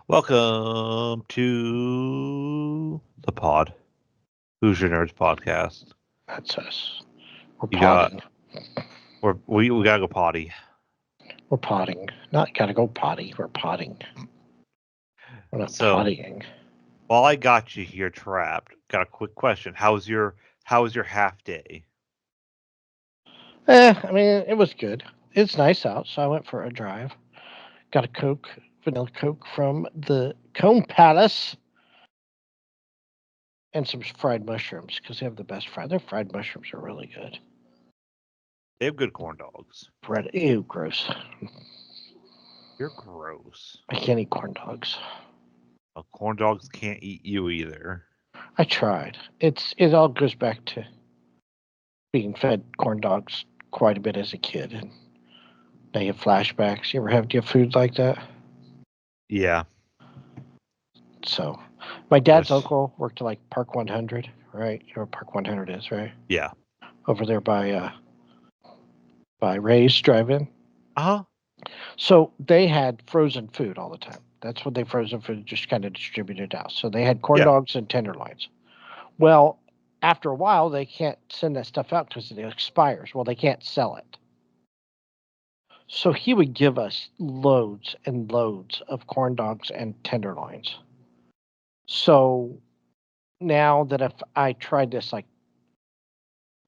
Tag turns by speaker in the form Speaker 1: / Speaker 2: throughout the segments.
Speaker 1: Welcome to the pod, Who's Your Nerds podcast.
Speaker 2: That's us. We're
Speaker 1: You got
Speaker 2: potting.
Speaker 1: we gotta go potty.
Speaker 2: We're potting. Not gotta go potty. We're potting. We're not
Speaker 1: So
Speaker 2: pottying.
Speaker 1: while I got you here trapped, got a quick question. How was your half day?
Speaker 2: I mean, it was good. It's nice out, so I went for a drive. Got a Coke, vanilla Coke from the Cone Palace, and some fried mushrooms because they have the best fried. Their fried mushrooms are really good.
Speaker 1: They have good corn dogs.
Speaker 2: Bread. Ew, gross.
Speaker 1: You're gross.
Speaker 2: I can't eat corn dogs.
Speaker 1: Well, corn dogs can't eat you either.
Speaker 2: I tried. It all goes back to being fed corn dogs quite a bit as a kid, and now you have flashbacks. Do you have food like that?
Speaker 1: Yeah.
Speaker 2: So, my dad's
Speaker 1: Yes.
Speaker 2: uncle worked at like Park 100, right? You know where Park 100 is, right?
Speaker 1: Yeah.
Speaker 2: Over there by Ray's Drive-In.
Speaker 1: Uh-huh.
Speaker 2: So they had frozen food all the time. That's what they frozen food just kind of distributed out. So they had corn
Speaker 1: Yeah.
Speaker 2: dogs and tenderloins. Well, after a while, they can't send that stuff out because it expires. Well, they can't sell it. So he would give us loads and loads of corn dogs and tenderloins. So now that if I tried this like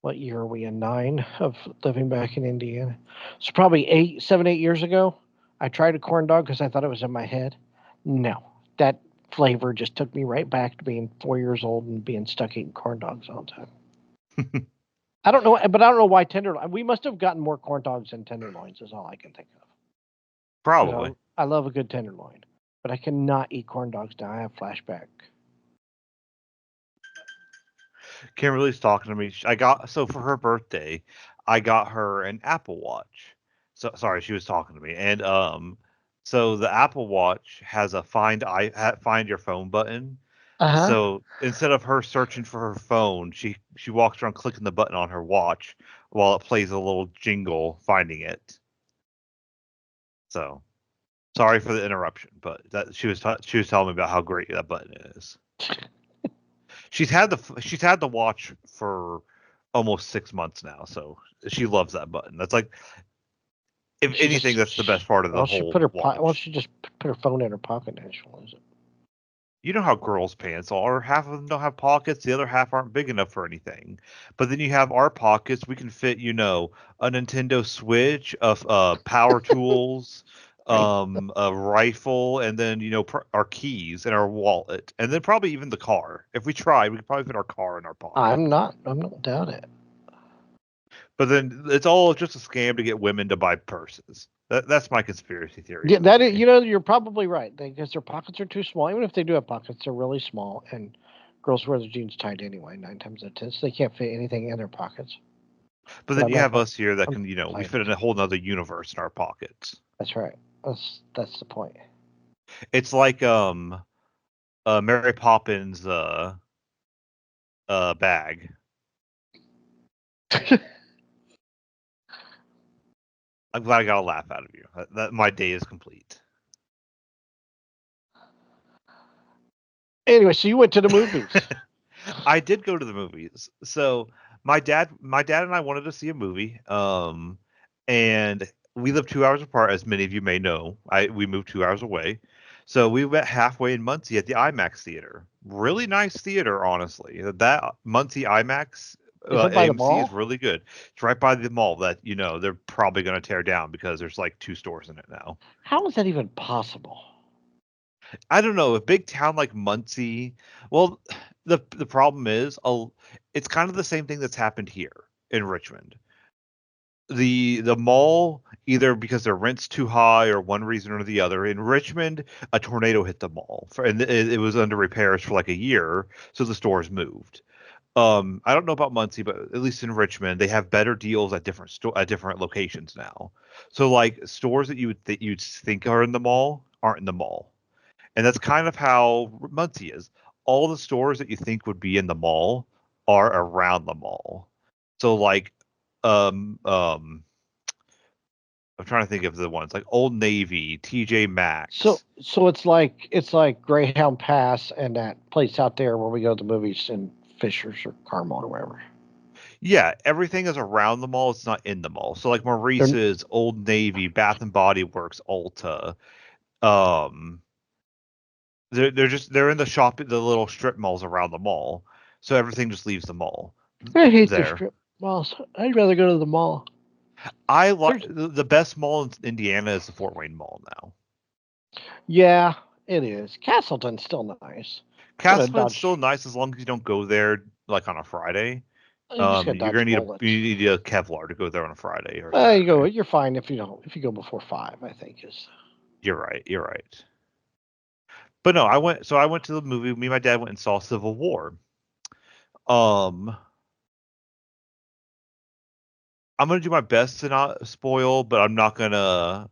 Speaker 2: what year are we in? 9 of living back in Indiana. So probably 8 7 8 years ago, I tried a corn dog because I thought it was in my head. No, that flavor just took me right back to being 4 years old and being stuck eating corn dogs all the time. I don't know, but I don't know why tenderloin. We must have gotten more corn dogs than tenderloins. Is all I can think of.
Speaker 1: Probably.
Speaker 2: Because I love a good tenderloin, but I cannot eat corn dogs now. I have flashback.
Speaker 1: Kimberly's talking to me. I got so for her birthday, I got her an Apple Watch. So sorry, she was talking to me, and so the Apple Watch has a find your phone button.
Speaker 2: Uh huh.
Speaker 1: So instead of her searching for her phone, she walks around clicking the button on her watch while it plays a little jingle finding it. So sorry for the interruption, but that she was telling me about how great that button is. She's had the watch for almost 6 months now, so she loves that button. That's like, if
Speaker 2: She
Speaker 1: anything,
Speaker 2: just.
Speaker 1: that's the best part of the
Speaker 2: Well, she
Speaker 1: whole
Speaker 2: put her. Why don't
Speaker 1: watch.
Speaker 2: she just put her phone in her pocket and she'll lose it?
Speaker 1: You know how girls' pants are. Half of them don't have pockets, the other half aren't big enough for anything. But then you have our pockets. We can fit, a Nintendo Switch, of power tools,
Speaker 2: Right.
Speaker 1: a rifle, and then our keys and our wallet, and then probably even the car. If we tried, we could probably fit our car in our pocket.
Speaker 2: I'm not. I'm not doubt it.
Speaker 1: But then it's all just a scam to get women to buy purses. That's my conspiracy theory
Speaker 2: Yeah,
Speaker 1: for the
Speaker 2: that is.
Speaker 1: day.
Speaker 2: You're probably right because their pockets are too small. Even if they do have pockets, they're really small, and girls wear their jeans tight anyway. 9 times out of 10, so they can't fit anything in their pockets.
Speaker 1: But
Speaker 2: But
Speaker 1: then
Speaker 2: I'm
Speaker 1: you
Speaker 2: not.
Speaker 1: have us here that
Speaker 2: I'm
Speaker 1: can, we
Speaker 2: playing
Speaker 1: fit in
Speaker 2: it.
Speaker 1: a whole nother universe in our pockets.
Speaker 2: That's right. That's the point.
Speaker 1: It's like Mary Poppins bag. I'm glad I got a laugh out of you. That my day is complete.
Speaker 2: Anyway, so you went to the movies.
Speaker 1: I did go to the movies. So my dad and I wanted to see a movie. And we live 2 hours apart, as many of you may know. We moved 2 hours away. So we went halfway in Muncie at the IMAX theater. Really nice theater, honestly. That Muncie IMAX
Speaker 2: Is it by the
Speaker 1: AMC is
Speaker 2: mall?
Speaker 1: really good. It's right by the mall that they're probably going to tear down because there's like two stores in it now.
Speaker 2: How is that even possible?
Speaker 1: I don't know, a big town like Muncie. Well, the problem is, it's kind of the same thing that's happened here in Richmond. The mall, either because their rent's too high or one reason or the other. In Richmond, a tornado hit the mall, and it was under repairs for like a year, so the stores moved. I don't know about Muncie, but at least in Richmond, they have better deals at different locations now. So like stores that you'd think are in the mall aren't in the mall. And that's kind of how Muncie is. All the stores that you think would be in the mall are around the mall. So like um um I'm trying to think of the ones like Old Navy, TJ
Speaker 2: So
Speaker 1: Maxx.
Speaker 2: it's like Greyhound Pass and that place out there where we go to the movies in Fishers or Carmel or wherever.
Speaker 1: Yeah, everything is around the mall. It's not in the mall. So like
Speaker 2: They're,
Speaker 1: Maurice's, Old Navy, Bath and Body Works, Ulta. Um, they're in the little strip malls around the mall. So everything just leaves the mall
Speaker 2: I hate the
Speaker 1: there.
Speaker 2: strip malls. I'd rather go to the mall.
Speaker 1: I like
Speaker 2: There's
Speaker 1: the best mall in Indiana is the Fort Wayne Mall now.
Speaker 2: Yeah, it is. Castleton's still nice. Just gotta
Speaker 1: Castleton's still
Speaker 2: dodge.
Speaker 1: nice as long as you don't go there like on a Friday.
Speaker 2: You just gotta
Speaker 1: You're gonna
Speaker 2: dodge
Speaker 1: need a
Speaker 2: bullets.
Speaker 1: you need a Kevlar to go there on a Friday or a
Speaker 2: You go.
Speaker 1: Saturday.
Speaker 2: You're fine if you don't. If you go before 5, I think is.
Speaker 1: You're right. You're right. But no, I went. So I went to the movie. Me and my dad went and saw Civil War. Um, I'm gonna do my best to not spoil, but I'm not gonna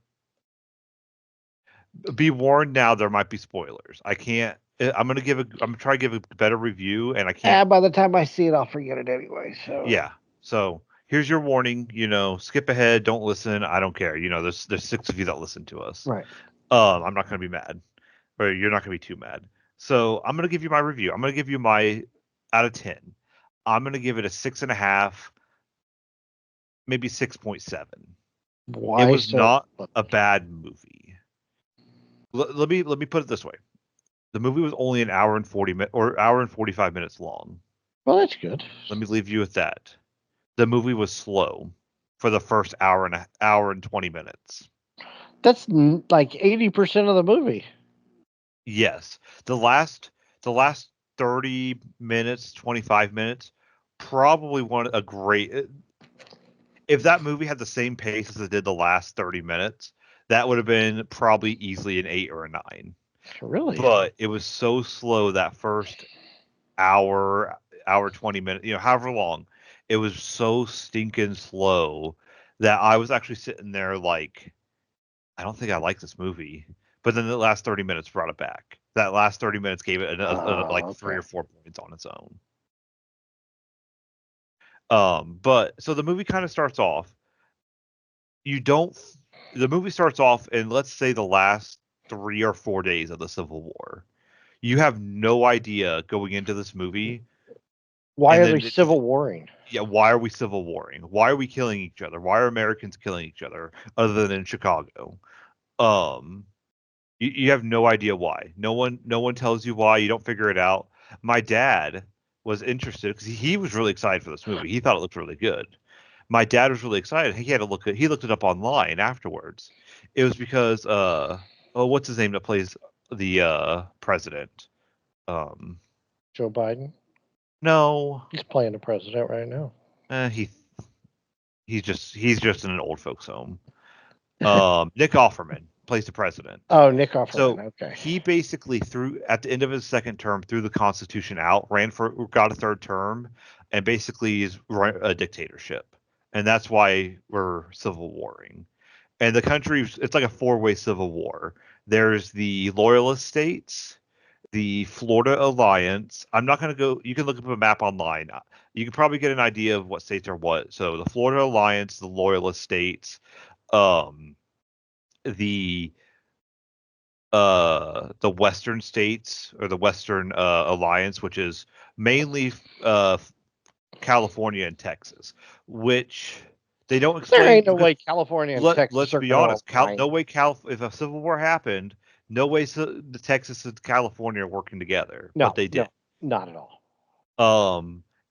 Speaker 1: be warned now. There might be spoilers. I can't. I'm gonna give a. I'm gonna try to give a better review, and I can't.
Speaker 2: By the time I see it, I'll forget it anyway. So
Speaker 1: Yeah. So here's your warning. Skip ahead. Don't listen. I don't care. There's 6 of you that listen to us.
Speaker 2: right.
Speaker 1: I'm not gonna be mad, or you're not gonna be too mad. So I'm gonna give you my review. I'm gonna give you my out of 10. I'm gonna give it a 6.5, maybe 6.7. It
Speaker 2: Why
Speaker 1: was
Speaker 2: so?
Speaker 1: not a bad movie. Let me put it this way. The movie was only an hour and 40 minutes or hour and 45 minutes long.
Speaker 2: Well, that's good.
Speaker 1: Let me leave you with that. The movie was slow for the first hour and 20 minutes.
Speaker 2: That's like 80% of the movie.
Speaker 1: Yes. The last 30 minutes, 25 minutes, probably one a great if that movie had the same pace as it did the last 30 minutes, that would have been probably easily an 8 or a 9.
Speaker 2: Really?
Speaker 1: But it was so slow that first hour 20 minutes, however long. It was so stinking slow that I was actually sitting there like, I don't think I like this movie. But then the last 30 minutes brought it back. That last 30 minutes gave it like 3
Speaker 2: Okay.
Speaker 1: or 4 points on its own. But so the movie kind of starts off. You don't. The movie starts off in, let's say, the last 3 or 4 days of the Civil War. You have no idea going into this movie,
Speaker 2: Why
Speaker 1: and
Speaker 2: are they
Speaker 1: then
Speaker 2: civil warring?
Speaker 1: yeah, why are we civil warring? Why are we killing each other? Why are Americans killing each other other than in Chicago? Um, you have no idea why. No one tells you why. You don't figure it out. My dad was interested because he was really excited for this movie. He thought it looked really good. My dad was really excited. He looked it up online afterwards. It was because what's his name that plays the president? Um,
Speaker 2: Joe Biden?
Speaker 1: no,
Speaker 2: He's playing the president right now.
Speaker 1: eh, he's just in an old folks home. Nick Offerman plays the president.
Speaker 2: Oh, Nick Offerman.
Speaker 1: So
Speaker 2: Okay.
Speaker 1: he basically threw at the end of his second term threw the Constitution out, got a third term, and basically is a dictatorship, and that's why we're civil warring. And the country, it's like a four-way civil war. There's the loyalist states, the Florida Alliance. I'm not going to go. You can look up a map online. You can probably get an idea of what states are what. So the Florida Alliance, the loyalist states, um, the the Western states or the Western Alliance, which is mainly California and Texas, which they don't
Speaker 2: There
Speaker 1: explain
Speaker 2: ain't no
Speaker 1: because
Speaker 2: way California and Texas
Speaker 1: let's
Speaker 2: are
Speaker 1: be
Speaker 2: going to
Speaker 1: honest,
Speaker 2: align.
Speaker 1: no way if a civil war happened, no way the Texas and California are working together, but
Speaker 2: No,
Speaker 1: they did.
Speaker 2: no, not at all.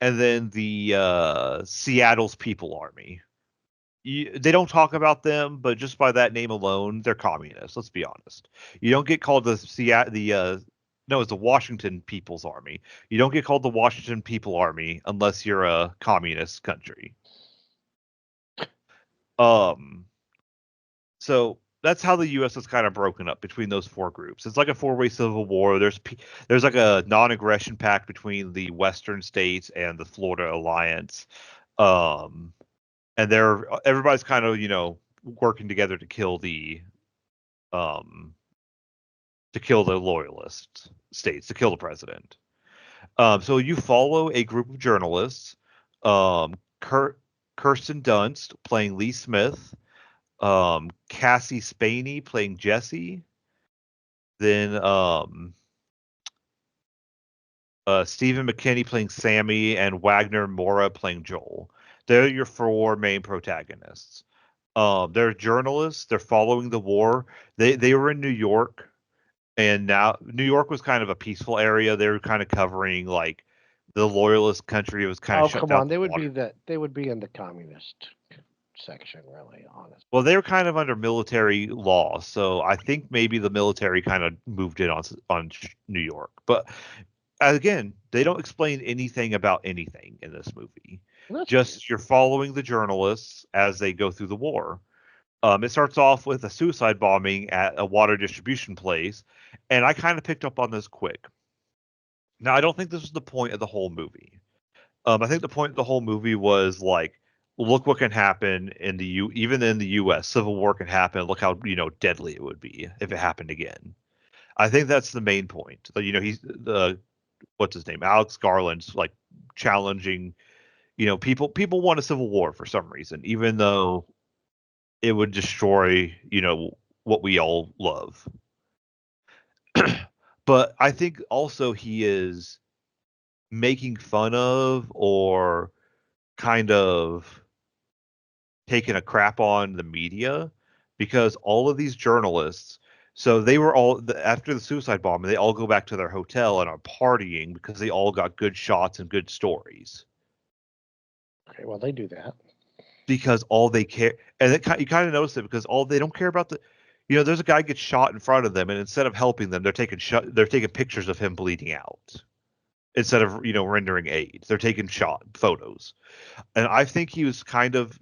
Speaker 1: And then the Seattle's People Army. They don't talk about them, but just by that name alone, they're communists. Let's be honest. You don't get called no, it's the Washington People's Army. You don't get called the Washington People Army unless you're a communist country. Um, so that's how the U.S. is kind of broken up between those 4 groups. It's like a four-way civil war. There's like a non-aggression pact between the Western states and the Florida Alliance. Um, and everybody's kind of working together um to kill the loyalist states, to kill the president. So you follow a group of journalists, Kirsten Dunst playing Lee Smith, Cassie Spaney playing Jesse. Then Stephen McKinney playing Sammy, and Wagner Mora playing Joel. They're your four main protagonists. They're journalists. They're following the war. They were in New York, and now New York was kind of a peaceful area. They were kind of covering like the loyalist country was kind of
Speaker 2: Oh,
Speaker 1: shut
Speaker 2: come
Speaker 1: down
Speaker 2: on.
Speaker 1: the water.
Speaker 2: They would be in the communist section, really, honest.
Speaker 1: Well, they were kind of under military law, so I think maybe the military kind of moved in on New York. But again, they don't explain anything about anything in this movie.
Speaker 2: That's
Speaker 1: Just you're following the journalists as they go through the war. It starts off with a suicide bombing at a water distribution place, and I kind of picked up on this quick. Now, I don't think this was the point of the whole movie. I think the point of the whole movie was like, look what can happen in the even in the U.S. Civil War can happen. Look how deadly it would be if it happened again. I think that's the main point. He's the what's his name, Alex Garland's like challenging. People want a civil war for some reason, even though it would destroy what we all love. But I think also he is making fun of or kind of taking a crap on the media because all of these journalists, so they were all after the suicide bombing, they all go back to their hotel and are partying because they all got good shots and good stories.
Speaker 2: okay. Well, they do that.
Speaker 1: Because all they care, and you kind of notice it because all they don't care about there's a guy gets shot in front of them, and instead of helping them, they're taking pictures of him bleeding out instead of rendering aid. They're taking shot photos, and I think he was kind of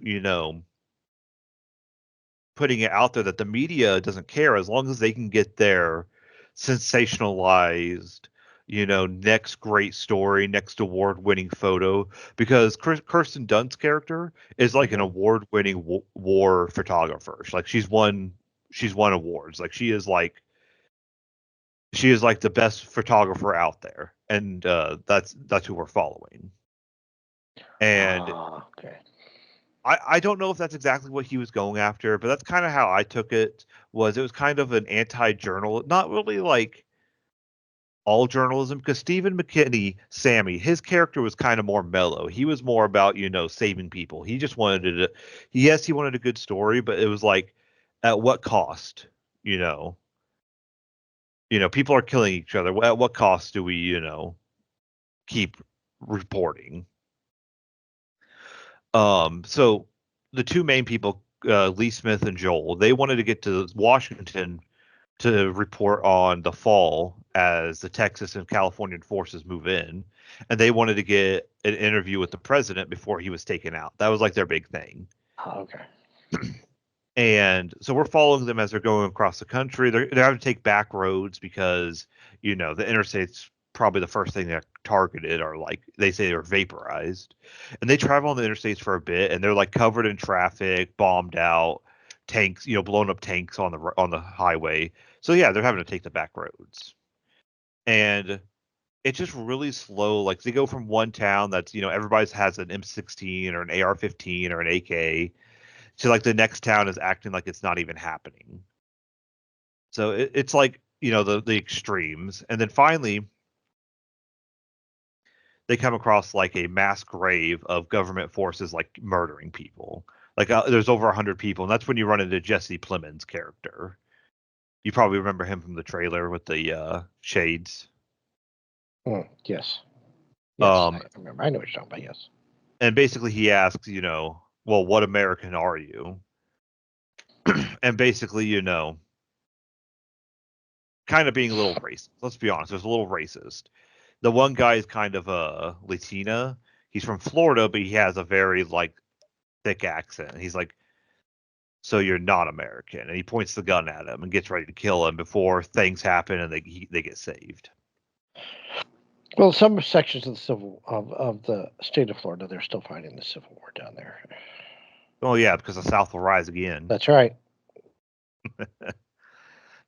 Speaker 1: putting it out there that the media doesn't care as long as they can get their sensationalized, next great story, next award-winning photo. Because Kirsten Dunst's character is like an award-winning war photographer. She's won awards. Like she is like the best photographer out there, and that's who we're following. And
Speaker 2: Okay.
Speaker 1: I don't know if that's exactly what he was going after, but that's kind of how I took it. It was kind of an anti-journal, not really like all journalism, because Stephen McKinney, Sammy, his character was kind of more mellow. He was more about saving people. He just wanted it. Yes, he wanted a good story, but it was like, at what cost? You know, people are killing each other. At what cost do we keep reporting? So the two main people, Lee Smith and Joel, they wanted to get to Washington to report on the fall as the Texas and Californian forces move in, and they wanted to get an interview with the president before he was taken out. That was like their big thing.
Speaker 2: Okay.
Speaker 1: And so we're following them as they're going across the country. They're having to take back roads because the interstate's probably the first thing they're targeted, or like they say they're vaporized. And they travel on the interstates for a bit, and they're like covered in traffic, bombed out, tanks, blown up tanks on the highway. So yeah, they're having to take the back roads, and it's just really slow. Like they go from one town that's everybody's has an M16 or an AR-15 or an AK, to like the next town is acting like it's not even happening. So it's like the extremes, and then finally they come across like a mass grave of government forces like murdering people. Like there's over 100 people, and that's when you run into Jesse Plemons' character. You probably remember him from the trailer with the shades.
Speaker 2: Yes. Yes,
Speaker 1: Um,
Speaker 2: I remember. I know what you're talking about. Yes.
Speaker 1: and basically he asks, well, what American are you? And basically, kind of being a little racist. Let's be honest, there's a little racist. The one guy is kind of a Latina. He's from Florida, but he has a very like thick accent. He's like, "So you're not American?" And he points the gun at him and gets ready to kill him before things happen and they get saved.
Speaker 2: Well, some sections of the state of Florida, they're still fighting the Civil War down there.
Speaker 1: Oh yeah, because the South will rise again.
Speaker 2: That's right.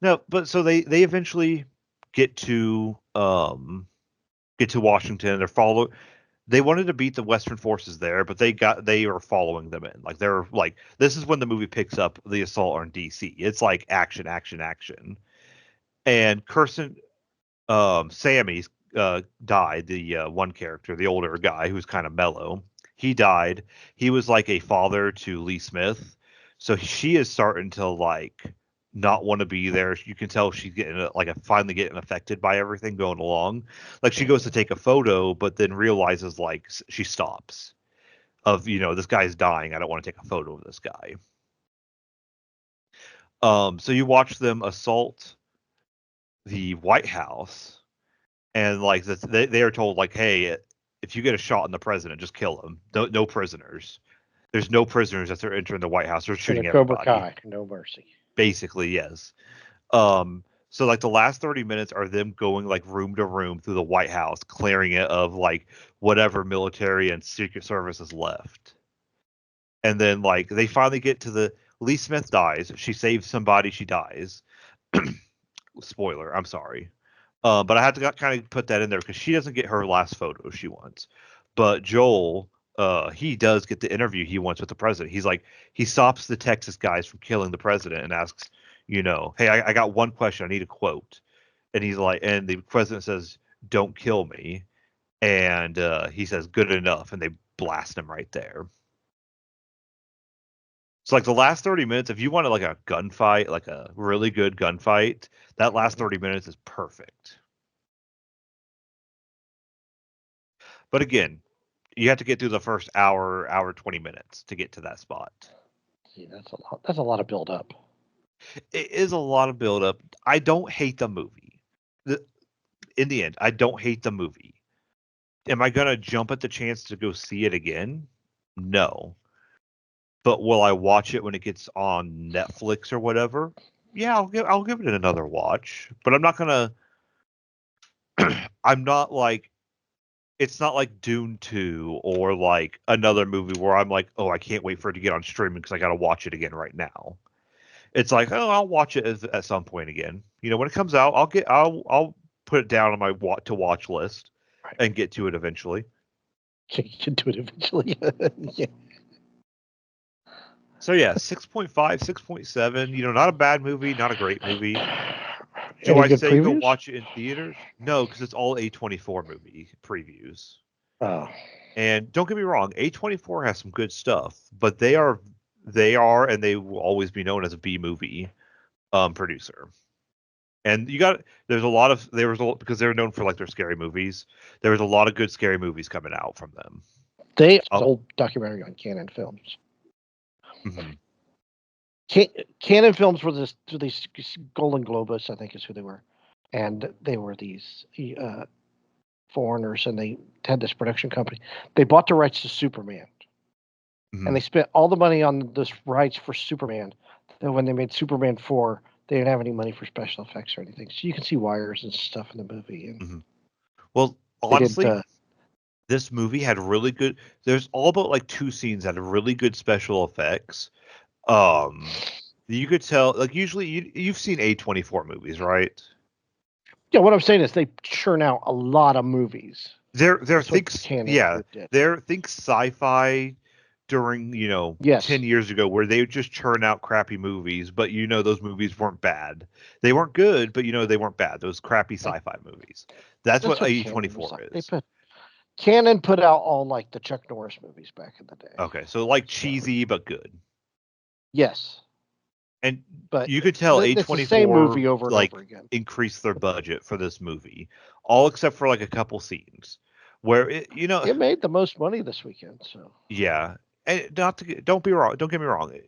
Speaker 1: No, but so they eventually get to Washington. They're followed. They wanted to beat the Western forces there, but they were following them in. Like they're like this is when the movie picks up the assault on DC. It's like action, action, action. And Kirsten Sammy died, the one character, the older guy who's kind of mellow. He died. He was like a father to Lee Smith. So she is starting to like not want to be there. You can tell she's getting finally getting affected by everything going along. Like she goes to take a photo, but then realizes like she stops. Of this guy's dying. I don't want to take a photo of this guy. So you watch them assault the White House, and like they are told like, hey, if you get a shot on the president, just kill him. No prisoners. There's no prisoners as they're entering the White House. They're
Speaker 2: And a
Speaker 1: shooting
Speaker 2: Cobra
Speaker 1: everybody.
Speaker 2: Kai, no mercy.
Speaker 1: Basically, yes. So like the last 30 minutes are them going like room to room through the White House, clearing it of like whatever military and Secret Service is left. And then like they finally get to the Lee Smith dies. She saves somebody. She dies. Spoiler. I'm sorry. But I had to kind of put that in there because she doesn't get her last photo she wants. But Joel, he does get the interview he wants with the president. He's like, he stops the Texas guys from killing the president and asks, hey, I got one question. I need a quote. And he's like, and the president says, don't kill me. And he says, good enough. And they blast him right there. So like the last 30 minutes, if you wanted like a gunfight, like a really good gunfight, that last 30 minutes is perfect. But again, you have to get through the first hour 20 minutes to get to that spot.
Speaker 2: See, that's a lot of build up.
Speaker 1: It is a lot of build up. I don't hate the movie. In the end, I don't hate the movie. Am I going to jump at the chance to go see it again? No. But will I watch it when it gets on Netflix or whatever? Yeah, I'll give it another watch. But I'm not going to I'm not like it's not like Dune 2 or like another movie where I'm like, oh, I can't wait for it to get on streaming because I got to watch it again right now. It's like, oh, I'll watch it at some point again. When it comes out, I'll put it down on my to watch list and get to it eventually.
Speaker 2: Get to it eventually. Yeah.
Speaker 1: So yeah, 6.5, 6.7. Not a bad movie, not a great movie. Do
Speaker 2: Any
Speaker 1: I
Speaker 2: good
Speaker 1: say
Speaker 2: previews?
Speaker 1: go watch it in theaters? No, because it's all A24 movie previews.
Speaker 2: Oh.
Speaker 1: And don't get me wrong, A24 has some good stuff, but they are and they will always be known as a B movie producer. And there was because they're known for like their scary movies. There was a lot of good scary movies coming out from them.
Speaker 2: They whole documentary on Canon Films.
Speaker 1: Mm-hmm.
Speaker 2: Canon Films were these Golden Globus, I think is who they were, and they were these foreigners, and they had this production company. They bought the rights to Superman,
Speaker 1: Mm-hmm.
Speaker 2: and they spent all the money on this rights for Superman. Then when they made Superman 4, they didn't have any money for special effects or anything. So you can see wires and stuff in the movie. And
Speaker 1: mm-hmm. Well, honestly, this movie had really good. There's all but like 2 scenes that had really good special effects. You could tell, like usually you've seen A24 movies, right?
Speaker 2: Yeah, what I'm saying is they churn out a lot of movies.
Speaker 1: They're think sci-fi during 10 years ago where they would just churn out crappy movies, but those movies weren't bad. They weren't good, but they weren't bad. Those crappy sci-fi movies. That's what A24 is.
Speaker 2: Canon put out all like the Chuck Norris movies back in the day.
Speaker 1: Okay, so like cheesy but good.
Speaker 2: Yes.
Speaker 1: But you could tell A24
Speaker 2: it's the same movie over and over again.
Speaker 1: Increased their budget for this movie, all except for like a couple scenes where it
Speaker 2: made the most money this weekend. So
Speaker 1: yeah, and don't get me wrong,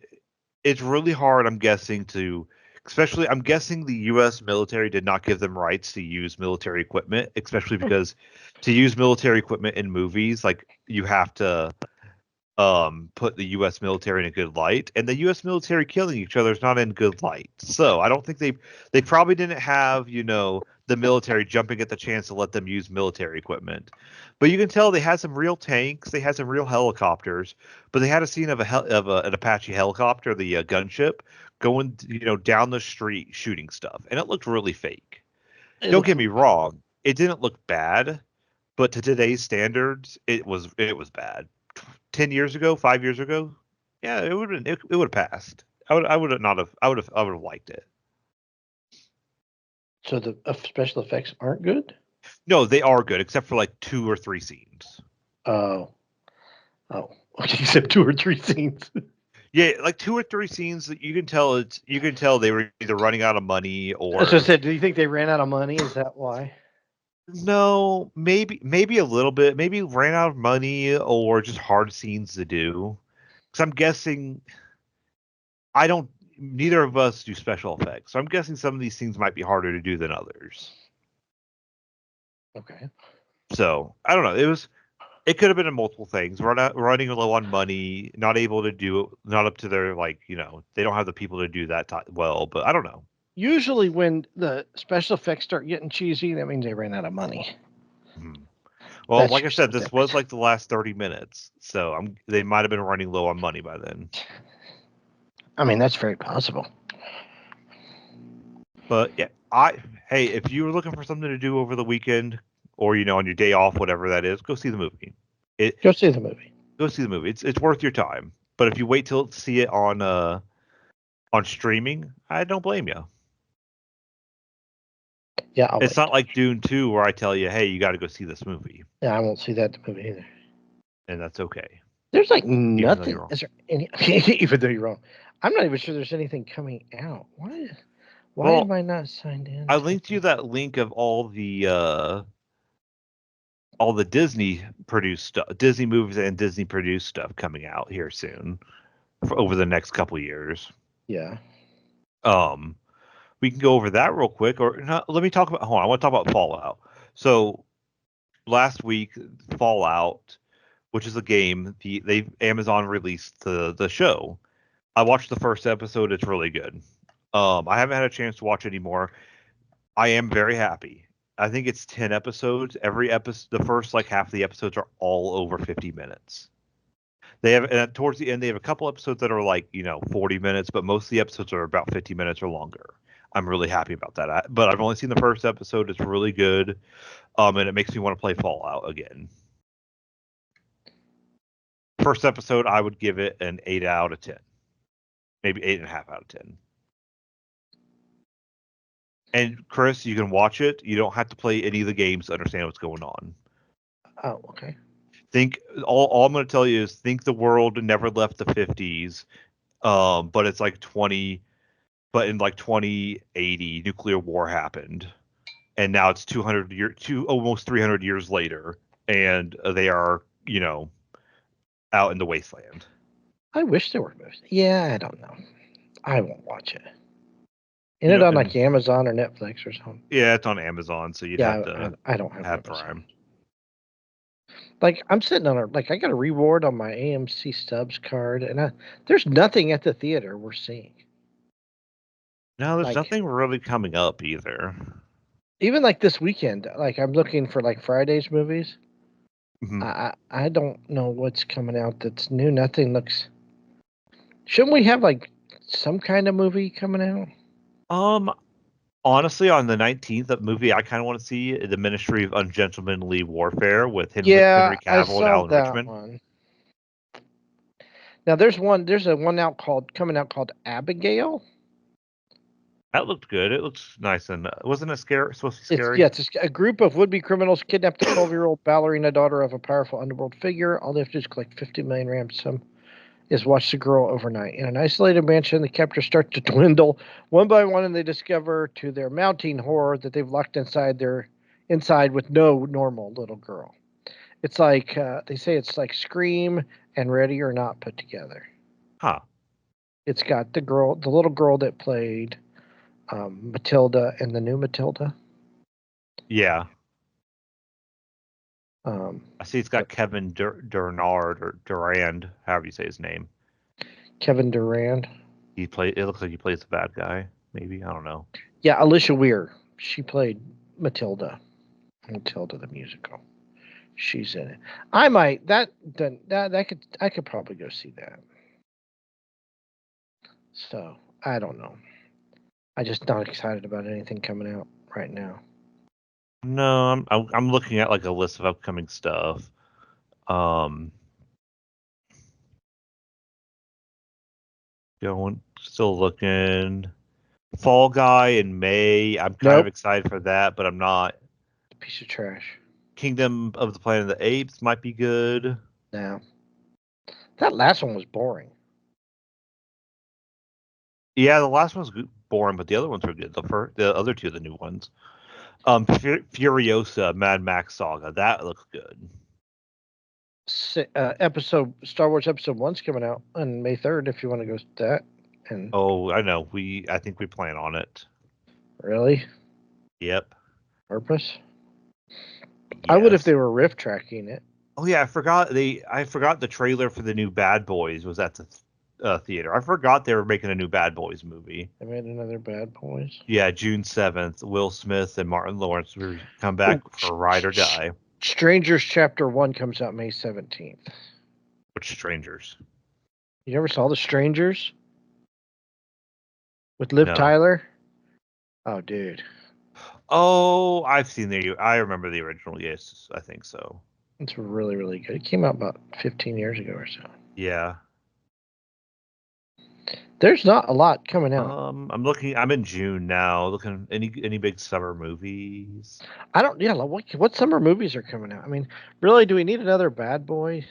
Speaker 1: it's really hard. I'm guessing I'm guessing the U.S. military did not give them rights to use military equipment, especially because to use military equipment in movies, like you have to put the U.S. military in a good light, and the U.S. military killing each other is not in good light. So I don't think they probably didn't have the military jumping at the chance to let them use military equipment. But you can tell they had some real tanks, they had some real helicopters, but they had a scene of an Apache helicopter, the gunship, going down the street shooting stuff, and it looked really fake. Don't get me wrong, it didn't look bad. but to today's standards, it was bad. 10 years ago, 5 years ago, yeah, it would have passed. I would have not have I would have liked it.
Speaker 2: So the special effects aren't good?
Speaker 1: No, they are good, except for like 2 or 3 scenes.
Speaker 2: Oh. Oh. Okay, except 2 or 3 scenes.
Speaker 1: Yeah, like 2 or 3 scenes that you can tell they were either running out of money
Speaker 2: As I
Speaker 1: or
Speaker 2: said, do you think they ran out of money? Is that why?
Speaker 1: no, maybe a little bit, maybe ran out of money or just hard scenes to do. Because I'm guessing I don't. Neither of us do special effects, so I'm guessing some of these things might be harder to do than others.
Speaker 2: Okay.
Speaker 1: So I don't know. It could have been in multiple things. Running low on money, not able to do it, not up to their they don't have the people to do that well. But I don't know.
Speaker 2: Usually, when the special effects start getting cheesy, that means they ran out of money.
Speaker 1: Hmm. Well,
Speaker 2: That's
Speaker 1: like I
Speaker 2: usually
Speaker 1: said,
Speaker 2: what
Speaker 1: this
Speaker 2: that
Speaker 1: was
Speaker 2: means.
Speaker 1: like the last 30 minutes, so they might have been running low on money by then.
Speaker 2: I mean, that's very possible.
Speaker 1: But yeah, hey, if you were looking for something to do over the weekend or on your day off, whatever that is, go see the movie. It
Speaker 2: Go see the movie.
Speaker 1: Go see the movie. It's worth your time. But if you wait till to see it on streaming, I don't blame you.
Speaker 2: Yeah, I'll
Speaker 1: It's
Speaker 2: wait.
Speaker 1: not like Dune 2 where I tell you, hey, you got to go see this movie,
Speaker 2: Yeah, I won't see that movie either.
Speaker 1: and that's okay,
Speaker 2: There's like
Speaker 1: even though you're
Speaker 2: nothing.
Speaker 1: wrong.
Speaker 2: Is there any? Even though you're wrong, I'm not even sure there's anything coming out. Why? Why am
Speaker 1: Well,
Speaker 2: I not signed in?
Speaker 1: I linked you that link of all the Disney produced stuff, Disney movies and Disney produced stuff coming out here soon over the next couple years.
Speaker 2: Yeah.
Speaker 1: Um, we can go over that real quick, or no, let me talk about. Hold on, I want to talk about Fallout. So last week, Fallout, which is a game, Amazon released the show. I watched the first episode. It's really good. I haven't had a chance to watch any more. I am very happy. I think it's 10 episodes. Every episode, the first like half of the episodes are all over 50 minutes. They have, and towards the end, they have a couple episodes that are 40 minutes, but most of the episodes are about 50 minutes or longer. I'm really happy about that. But I've only seen the first episode. It's really good. And it makes me want to play Fallout again. First episode, I would give it an 8 out of 10, maybe 8.5 out of 10. And Chris, you can watch it. You don't have to play any of the games to understand what's going on.
Speaker 2: Oh, okay.
Speaker 1: Think all I'm going to tell you is think the world never left the 50s, but it's like 20, but in like 2080, nuclear war happened, and now it's almost 300 years later, and they are out in the wasteland.
Speaker 2: I wish there were movies. Yeah, I don't know. I won't watch it. Isn't it on
Speaker 1: And
Speaker 2: like Amazon or Netflix or something?
Speaker 1: yeah, it's on Amazon, so you'd have
Speaker 2: Yeah,
Speaker 1: to
Speaker 2: I don't have
Speaker 1: have
Speaker 2: Amazon.
Speaker 1: Prime.
Speaker 2: Like I'm sitting on I got a reward on my AMC Stubs card, and there's nothing at the theater we're seeing.
Speaker 1: No, there's
Speaker 2: Like
Speaker 1: nothing really coming up either.
Speaker 2: even like this weekend, like I'm looking for like Friday's movies.
Speaker 1: Mhm.
Speaker 2: I don't know what's coming out that's new. Nothing looks. Shouldn't we have like some kind of movie coming out?
Speaker 1: Honestly, on the 19th, that movie I kind of want to see, The Ministry of Ungentlemanly Warfare with
Speaker 2: Yeah,
Speaker 1: Henry
Speaker 2: I
Speaker 1: Cavill and
Speaker 2: saw
Speaker 1: Alan
Speaker 2: that
Speaker 1: Richman.
Speaker 2: one. Now there's a one out coming out called Abigail.
Speaker 1: That looked good. It looks nice and wasn't it scary? Supposed to be scary?
Speaker 2: It's a group of would-be criminals kidnap the 12-year-old ballerina daughter of a powerful underworld figure. All they have to do is collect 50 million ransom. Is watch the girl overnight in an isolated mansion. The captors start to dwindle one by one, and they discover, to their mounting horror, that they've locked inside with no normal little girl. It's like they say it's like Scream and Ready or Not put together.
Speaker 1: Huh.
Speaker 2: It's got the little girl that played Matilda and the new Matilda.
Speaker 1: Yeah.
Speaker 2: Um,
Speaker 1: I see it's got Kevin Durand or Durand, however you say his name.
Speaker 2: Kevin Durand.
Speaker 1: It looks like he plays the bad guy. Maybe I don't know.
Speaker 2: Yeah, Alicia Weir. She played Matilda. Matilda the musical. She's in it. I might I could probably go see that. So I don't know. I just not excited about anything coming out right now.
Speaker 1: No, I'm looking at like a list of upcoming stuff. Still looking. Fall Guy in May. I'm kind of
Speaker 2: Nope.
Speaker 1: excited for that, but I'm not.
Speaker 2: Piece of trash.
Speaker 1: Kingdom of the Planet of the Apes might be good.
Speaker 2: No. That last one was boring.
Speaker 1: Yeah, the last one's boring, but the other ones were good. The other two, the new ones. Furiosa, Mad Max Saga. That looks good.
Speaker 2: Star Wars Episode 1's coming out on May 3rd if you want to go to that. And
Speaker 1: Oh, I know. I think we plan on it.
Speaker 2: really?
Speaker 1: Yep.
Speaker 2: Purpose?
Speaker 1: Yes.
Speaker 2: I would if they were riff tracking it.
Speaker 1: Oh yeah, I forgot the trailer for the new Bad Boys was at the theater. I forgot they were making a new Bad Boys movie.
Speaker 2: They made another Bad Boys.
Speaker 1: Yeah, June 7th. Will Smith and Martin Lawrence will come back for Ride or Die.
Speaker 2: Strangers Chapter 1 comes out May 17th.
Speaker 1: Which Strangers?
Speaker 2: You never saw The Strangers? With Liv
Speaker 1: No.
Speaker 2: Tyler? Oh, dude.
Speaker 1: Oh, I remember the original. Yes, I think so.
Speaker 2: It's really, really good. It came out about 15 years ago or so.
Speaker 1: Yeah.
Speaker 2: There's not a lot coming out.
Speaker 1: I'm looking. I'm in June now. Looking any big summer movies?
Speaker 2: I don't. Yeah, what summer movies are coming out? I mean, really, do we need another Bad Boy?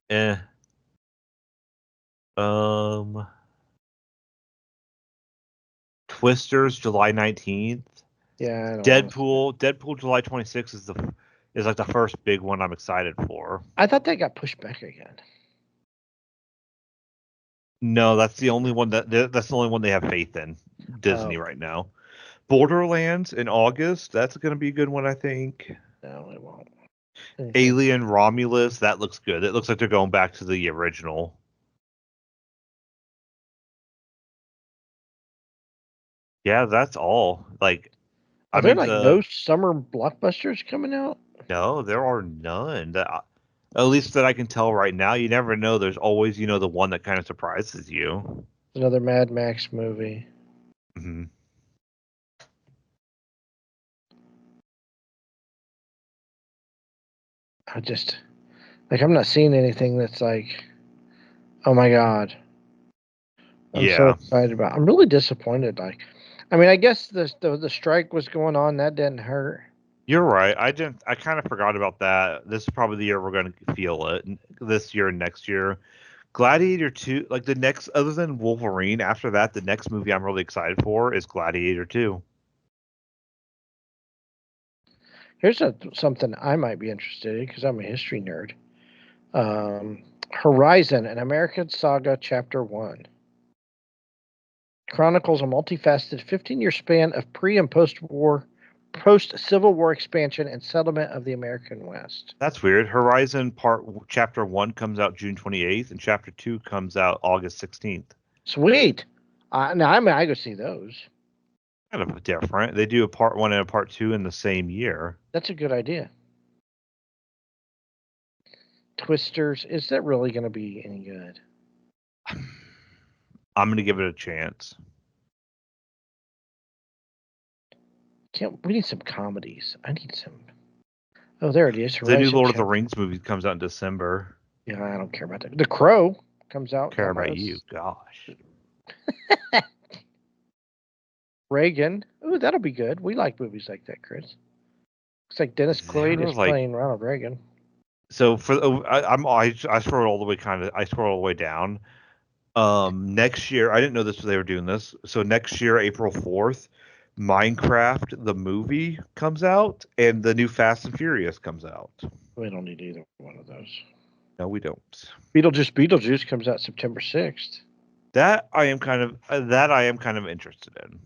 Speaker 1: Eh. Twisters, July 19th.
Speaker 2: Yeah, I don't
Speaker 1: Deadpool, July 26th is like the first big one I'm excited for.
Speaker 2: I thought that got pushed back again.
Speaker 1: No, that's the only one that's the only one they have faith in, Disney right now. Borderlands in August, that's going to be a good one, I think.
Speaker 2: No, it won't.
Speaker 1: Alien Romulus, that looks good. It looks like they're going back to the original. Yeah, that's all. Like,
Speaker 2: Are there no summer blockbusters coming out?
Speaker 1: No, there are none. At least that I can tell right now. You never know. There's always, the one that kind of surprises you.
Speaker 2: Another Mad Max movie.
Speaker 1: Mm-hmm.
Speaker 2: I'm not seeing anything that's like, oh my god, I'm so excited about. I'm really disappointed. I guess the strike was going on. That didn't hurt.
Speaker 1: You're right. I kind of forgot about that. This is probably the year we're going to feel it. This year and next year. Gladiator 2, like the next, other than Wolverine, after that, the next movie I'm really excited for is Gladiator 2.
Speaker 2: Here's something I might be interested in because I'm a history nerd. Horizon, an American Saga, Chapter 1. Chronicles a multifaceted 15-year span of pre- and post-Civil War expansion and settlement of the American West.
Speaker 1: That's weird. Chapter 1 comes out June 28th, and Chapter 2 comes out August 16th.
Speaker 2: Sweet. Now, I go see those.
Speaker 1: Kind of different. They do a Part 1 and a Part 2 in the same year.
Speaker 2: That's a good idea. Twisters, is that really going to be any good?
Speaker 1: I'm going to give it a chance.
Speaker 2: We need some comedies. I need some. Oh, there it is.
Speaker 1: The new Lord of the Rings movie comes out in December.
Speaker 2: Yeah, I don't care about that. The Crow comes out.
Speaker 1: Care about you, gosh.
Speaker 2: Reagan. Oh, that'll be good. We like movies like that, Chris. Looks like Dennis Quaid is playing Ronald Reagan.
Speaker 1: So I scrolled all the way I scrolled all the way down. Next year, I didn't know they were doing this. So next year, April 4th, Minecraft the movie comes out, and the new Fast and Furious comes out.
Speaker 2: We don't need either one of those.
Speaker 1: No, we don't.
Speaker 2: Beetlejuice comes out September 6th.
Speaker 1: That I am kind of interested in.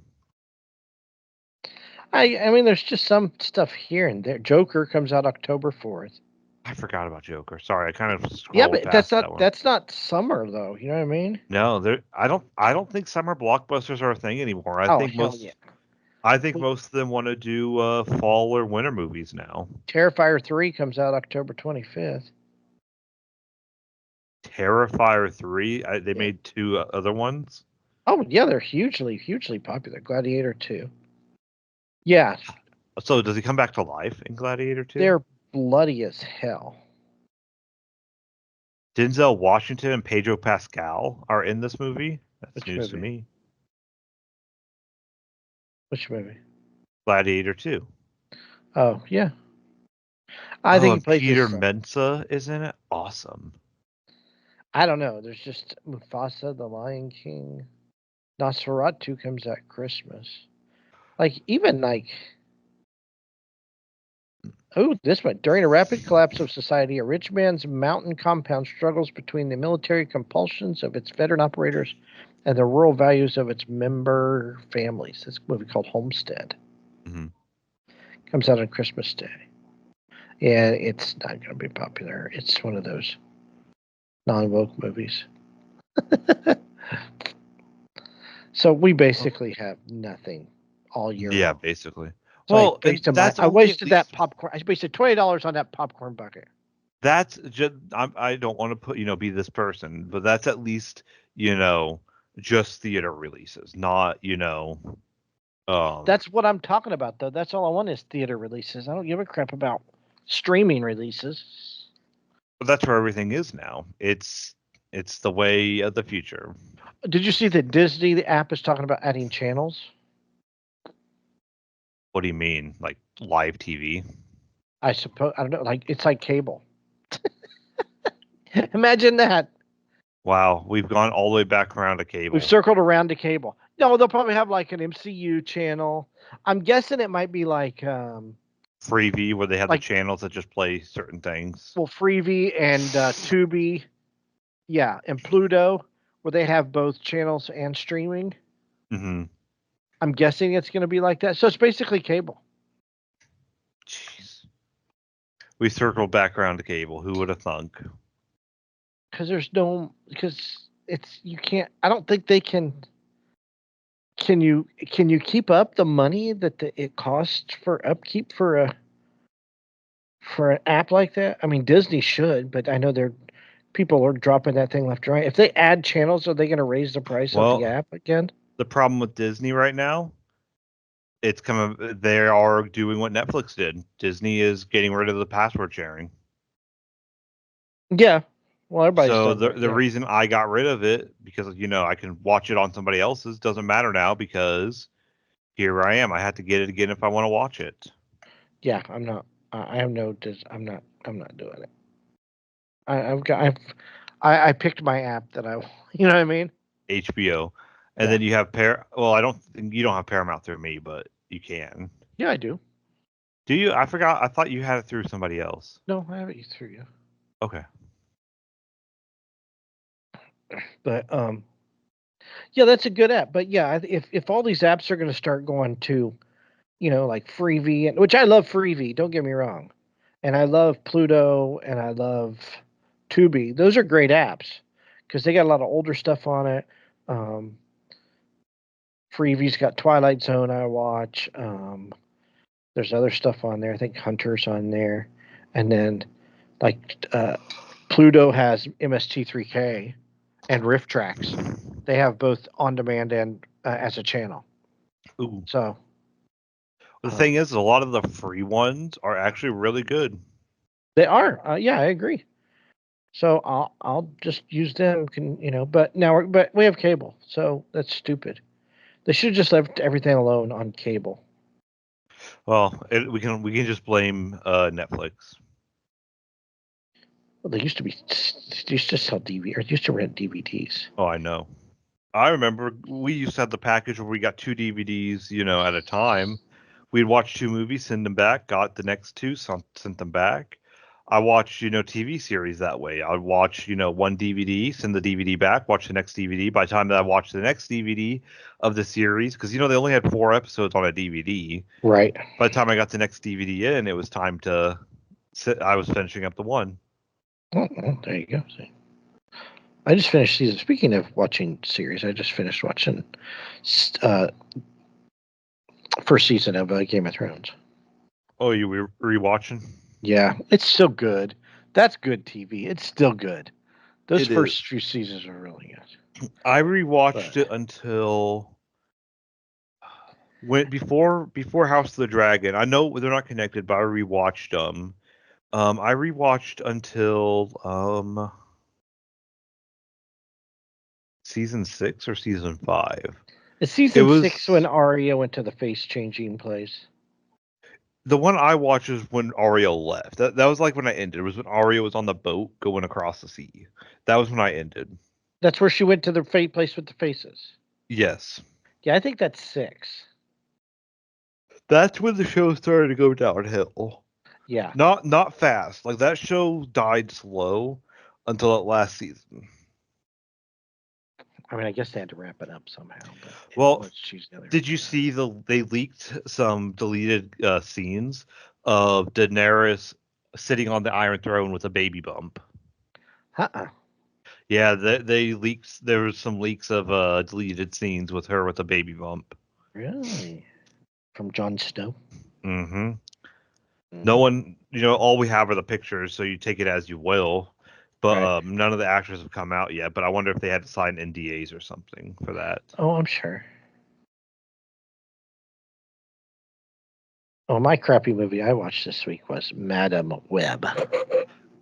Speaker 2: I mean, there's just some stuff here and there. Joker comes out October 4th.
Speaker 1: I forgot about Joker. Sorry, I kind of
Speaker 2: scrolled but that's not summer though. You know what I mean?
Speaker 1: No, I don't think summer blockbusters are a thing anymore. I think most of them want to do fall or winter movies now.
Speaker 2: Terrifier 3 comes out October 25th.
Speaker 1: Terrifier 3? They made 2 other ones?
Speaker 2: Oh, yeah, they're hugely, hugely popular. Gladiator 2. Yeah.
Speaker 1: So does he come back to life in Gladiator 2?
Speaker 2: They're bloody as hell.
Speaker 1: Denzel Washington and Pedro Pascal are in this movie. That's
Speaker 2: Which
Speaker 1: news to
Speaker 2: movie?
Speaker 1: me.
Speaker 2: Which movie?
Speaker 1: Gladiator 2.
Speaker 2: Oh, yeah. I think he
Speaker 1: And
Speaker 2: plays
Speaker 1: Peter
Speaker 2: his.
Speaker 1: Mensah is in it. Awesome.
Speaker 2: I don't know. There's just Mufasa, the Lion King. Nosferatu comes at Christmas. Like, even like. Oh, this one. During a rapid collapse of society, a rich man's mountain compound struggles between the military compulsions of its veteran operators and the rural values of its member families. This movie called Homestead.
Speaker 1: Mm-hmm.
Speaker 2: Comes out on Christmas Day. Yeah, it's not going to be popular. It's one of those non-woke movies. So we basically have nothing all year
Speaker 1: Yeah,
Speaker 2: long.
Speaker 1: basically.
Speaker 2: So
Speaker 1: Well, and that's
Speaker 2: I
Speaker 1: only at
Speaker 2: wasted that
Speaker 1: least
Speaker 2: popcorn. I wasted $20 on that popcorn bucket.
Speaker 1: that's just I don't want to put be this person, but that's at least just theater releases, not
Speaker 2: That's what I'm talking about, though. That's all I want is theater releases. I don't give a crap about streaming releases.
Speaker 1: but that's where everything is now. It's the way of the future.
Speaker 2: Did you see that Disney, the app, is talking about adding channels?
Speaker 1: What do you mean, like live TV?
Speaker 2: I suppose I don't know. Like it's like cable. Imagine that.
Speaker 1: Wow, we've gone all the way back around to
Speaker 2: We've
Speaker 1: cable.
Speaker 2: circled around to cable. No, they'll probably have like an MCU channel. I'm guessing it might be
Speaker 1: Freevee, where they have the
Speaker 2: like
Speaker 1: channels that just play certain things.
Speaker 2: well, Freevee and Tubi, yeah, and Pluto, where they have both channels and streaming.
Speaker 1: Mm-hmm.
Speaker 2: I'm guessing it's going to be like that. So it's basically cable.
Speaker 1: Jeez. We circled back around to cable. Who would have thunk?
Speaker 2: Because it's you can't. I don't think they can. Can you keep up the money that it costs for upkeep for an app like that? I mean, Disney should, but I know people are dropping that thing left and right. If they add channels, are they going to raise the price of the
Speaker 1: Well,
Speaker 2: app again?
Speaker 1: the problem with Disney right now, it's coming. They are doing what Netflix did. Disney is getting rid of the password sharing.
Speaker 2: Yeah. Well, everybody's
Speaker 1: So
Speaker 2: done
Speaker 1: the
Speaker 2: that.
Speaker 1: the
Speaker 2: Yeah.
Speaker 1: reason I got rid of it because I can watch it on somebody else's doesn't matter now because here I am. I have to get it again if I want to watch it.
Speaker 2: Yeah. I'm not. I have no. I'm not. I'm not doing it. I've got. I picked my app that I. You know what I mean?
Speaker 1: HBO, and
Speaker 2: Yeah.
Speaker 1: then you have Well, I don't think you don't have Paramount through me, but you can.
Speaker 2: Yeah, I do.
Speaker 1: Do you? I forgot. I thought you had it through somebody else.
Speaker 2: No, I have it through you.
Speaker 1: Okay.
Speaker 2: But yeah, that's a good app. But yeah, if all these apps are going to start going to, like Freevee, and which I love Freevee, don't get me wrong, and I love Pluto and I love Tubi. Those are great apps because they got a lot of older stuff on it. Um, Freevee's got Twilight Zone I watch. There's other stuff on there. I think Hunter's on there, and then like Pluto has MST3K and Riff Tracks. They have both on demand and as a channel.
Speaker 1: Ooh.
Speaker 2: So
Speaker 1: The thing is, a lot of the free ones are actually really good.
Speaker 2: they are. Yeah, I agree. So I'll just use them. But we have cable, so that's stupid. They should have just left everything alone on cable.
Speaker 1: Well, we can just blame Netflix.
Speaker 2: Well, they used to sell DVD or used to rent DVDs.
Speaker 1: Oh, I know. I remember we used to have the package where we got 2 DVDs, at a time. We'd watch 2 movies, send them back, got the next two, sent them back. I watched, TV series that way. I'd watch, one DVD, send the DVD back, watch the next DVD. By the time that I watched the next DVD of the series, because they only had 4 episodes on a DVD.
Speaker 2: Right.
Speaker 1: By the time I got the next DVD in, it was time to sit. I was finishing up the one.
Speaker 2: Well, there you go. See. I just finished season. Speaking of watching series, I just finished watching uh, first season of Game of Thrones.
Speaker 1: Oh, you were rewatching?
Speaker 2: Yeah, it's still good. That's good TV. It's still good. Those
Speaker 1: It
Speaker 2: first
Speaker 1: is.
Speaker 2: few seasons are really good.
Speaker 1: I rewatched it until before House of the Dragon. I know they're not connected, but I rewatched them. I rewatched until season 6 or season 5.
Speaker 2: It's
Speaker 1: It
Speaker 2: season 6 when
Speaker 1: was
Speaker 2: Arya went to the face-changing place.
Speaker 1: the one I watched is when Arya left. That was like when I ended. It was when Arya was on the boat going across the sea. That was when I ended.
Speaker 2: That's where she went to the fate place with the faces.
Speaker 1: Yes.
Speaker 2: Yeah, I think that's 6.
Speaker 1: That's when the show started to go downhill.
Speaker 2: Yeah.
Speaker 1: Not fast. Like that show died slow until that last season.
Speaker 2: I mean, I guess they had to wrap it up somehow, but
Speaker 1: Well,
Speaker 2: let's choose the other
Speaker 1: did you
Speaker 2: idea.
Speaker 1: see they leaked some deleted scenes of Daenerys sitting on the Iron Throne with a baby bump?
Speaker 2: Uh-uh.
Speaker 1: Yeah, they leaked. There was some leaks of deleted scenes with her with a baby bump.
Speaker 2: Really? From Jon Snow?
Speaker 1: Mm-hmm. No
Speaker 2: Mm.
Speaker 1: one, all we have are the pictures, so you take it as you will. But
Speaker 2: Right.
Speaker 1: none of the actors have come out yet. But I wonder if they had to sign NDAs or something for that.
Speaker 2: Oh, I'm sure. Oh, my crappy movie I watched this week was Madam Web.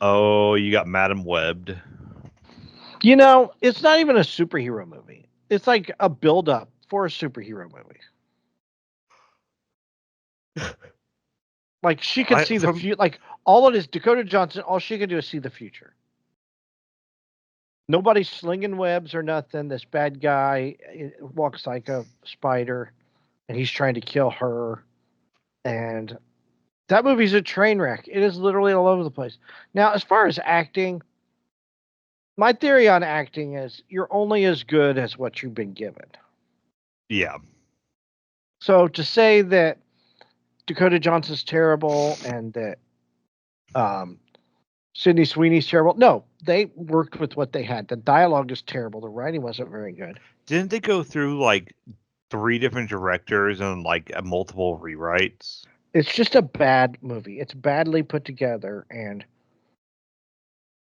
Speaker 1: Oh, you got Madam Webbed.
Speaker 2: It's not even a superhero movie. It's like a build-up for a superhero movie. Like she could
Speaker 1: I
Speaker 2: see the
Speaker 1: from
Speaker 2: future. Like all it is, Dakota Johnson. All she can do is see the future. Nobody's slinging webs or nothing. This bad guy walks like a spider, and he's trying to kill her. And that movie's a train wreck. It is literally all over the place. Now, as far as acting, my theory on acting is you're only as good as what you've been given.
Speaker 1: yeah.
Speaker 2: So to say that Dakota Johnson's terrible and that Sydney Sweeney's terrible, no, they worked with what they had. The dialogue is terrible. The writing wasn't very good.
Speaker 1: Didn't they go through like 3 different directors and like multiple rewrites?
Speaker 2: It's just a bad movie. It's badly put together, and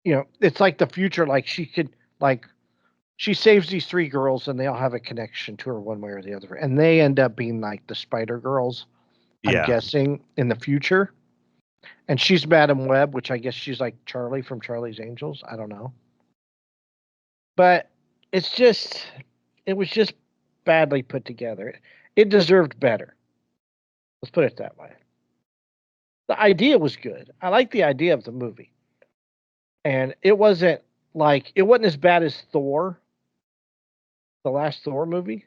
Speaker 2: it's like the future. Like she saves these 3 girls, and they all have a connection to her one way or the other, and they end up being like the Spider Girls. I'm
Speaker 1: Yeah.
Speaker 2: guessing in the future, and she's Madam Web, which I guess she's like Charlie from Charlie's Angels. I don't know, but it was just badly put together. It deserved better. Let's put it that way. The idea was good. I like the idea of the movie. And it wasn't as bad as Thor, the last Thor movie.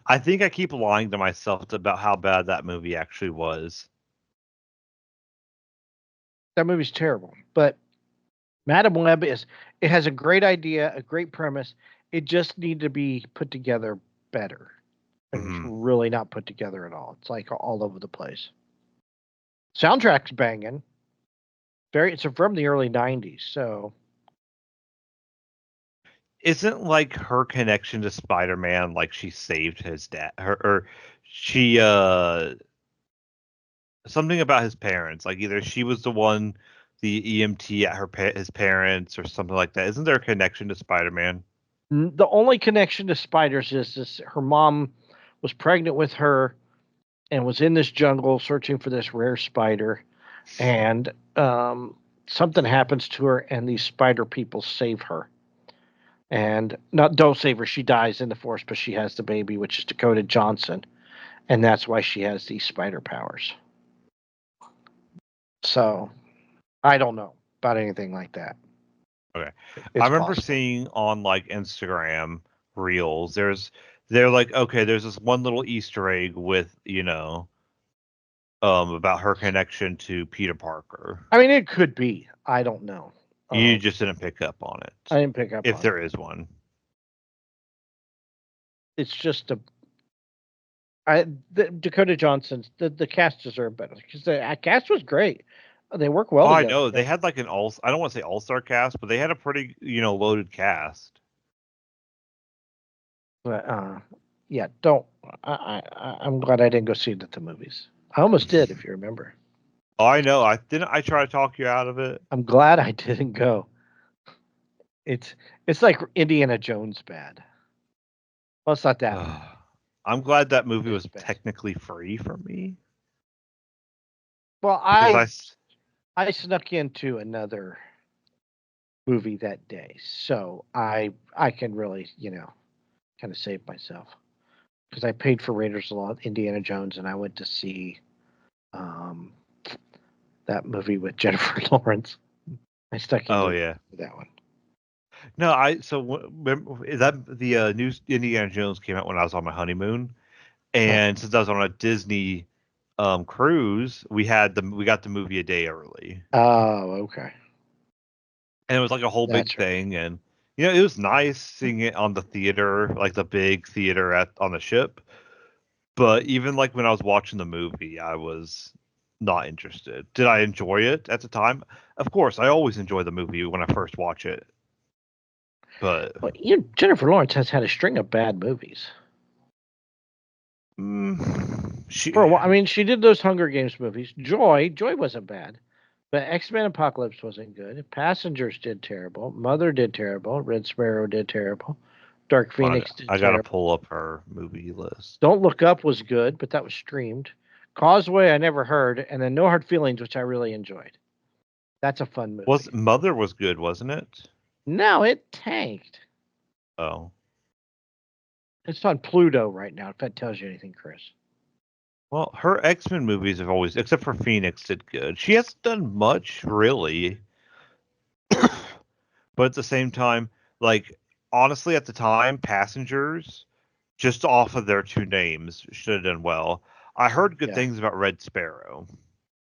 Speaker 1: I think I keep lying to myself about how bad that movie actually was.
Speaker 2: That movie's terrible. But Madam Web it has a great idea, a great premise. It just needed to be put together better. And it's
Speaker 1: Mm-hmm.
Speaker 2: really not put together at all. It's like all over the place. Soundtrack's banging. It's from the early 90s, so
Speaker 1: Isn't like her connection to Spider-Man like she saved his dad or she something about his parents, like either she was the one, the EMT at his parents or something like that. Isn't there a connection to Spider-Man?
Speaker 2: the only connection to spiders is this: her mom was pregnant with her and was in this jungle searching for this rare spider, and something happens to her, and these spider people save her. And not don't save her; she dies in the forest, but she has the baby, which is Dakota Johnson, and that's why she has these spider powers. So I don't know about anything like that.
Speaker 1: Okay. I
Speaker 2: It's
Speaker 1: remember
Speaker 2: possible.
Speaker 1: seeing on like Instagram reels, they're like, okay, there's this one little Easter egg with, about her connection to Peter Parker.
Speaker 2: I mean, it could be. I don't know.
Speaker 1: You just didn't pick up on it.
Speaker 2: I didn't pick up
Speaker 1: If
Speaker 2: on it.
Speaker 1: there is one.
Speaker 2: It's just Dakota Johnson's the cast deserved better because the cast was great. They work well
Speaker 1: Oh, I
Speaker 2: together.
Speaker 1: know. They had like I don't want to say all-star cast, but they had a pretty, loaded cast.
Speaker 2: But yeah, don't. I'm glad I didn't go see it at the movies. I almost did, if you remember.
Speaker 1: Oh, I know. I try to talk you out of it.
Speaker 2: I'm glad I didn't go. It's it's like Indiana Jones bad. Well, it's not that bad.
Speaker 1: I'm glad that movie
Speaker 2: It's
Speaker 1: was
Speaker 2: best.
Speaker 1: technically free for me
Speaker 2: Well,
Speaker 1: because
Speaker 2: I snuck into another movie that day, so I can really kind of save myself because I paid for Raiders of the Lost Indiana Jones, and I went to see um, that movie with Jennifer Lawrence. I stuck
Speaker 1: oh
Speaker 2: into
Speaker 1: yeah.
Speaker 2: that one.
Speaker 1: No, is that the new Indiana Jones came out when I was on my honeymoon,
Speaker 2: Huh.
Speaker 1: and since I was on a Disney cruise, we got the movie a day early,
Speaker 2: Oh, okay.
Speaker 1: and it was like a whole big
Speaker 2: That's right.
Speaker 1: thing, and it was nice seeing it on the theater, like the big theater on the ship. But even like when I was watching the movie, I was not interested. Did I enjoy it at the time? Of course, I always enjoy the movie when I first watch it, but
Speaker 2: Well, Jennifer Lawrence has had a string of bad movies.
Speaker 1: she
Speaker 2: For a while, I mean, she did those Hunger Games movies. Joy wasn't bad, but X-Men Apocalypse wasn't good. Passengers did terrible. Mother did terrible. Red Sparrow did terrible. Dark
Speaker 1: on
Speaker 2: Phoenix did
Speaker 1: I gotta
Speaker 2: terrible.
Speaker 1: pull up her movie list.
Speaker 2: Don't Look Up was good, but that was streamed. Causeway I never heard, and then No Hard Feelings, which I really enjoyed. That's a fun movie.
Speaker 1: Mother was good, wasn't it?
Speaker 2: No, it tanked.
Speaker 1: Oh.
Speaker 2: It's on Pluto right now, if that tells you anything, Chris.
Speaker 1: Well, her X-Men movies have always, except for Phoenix, did good. She hasn't done much, really. But at the same time, like, honestly, at the time, Passengers, just off of their two names, should have done well. I heard good
Speaker 2: Yeah.
Speaker 1: things about Red Sparrow,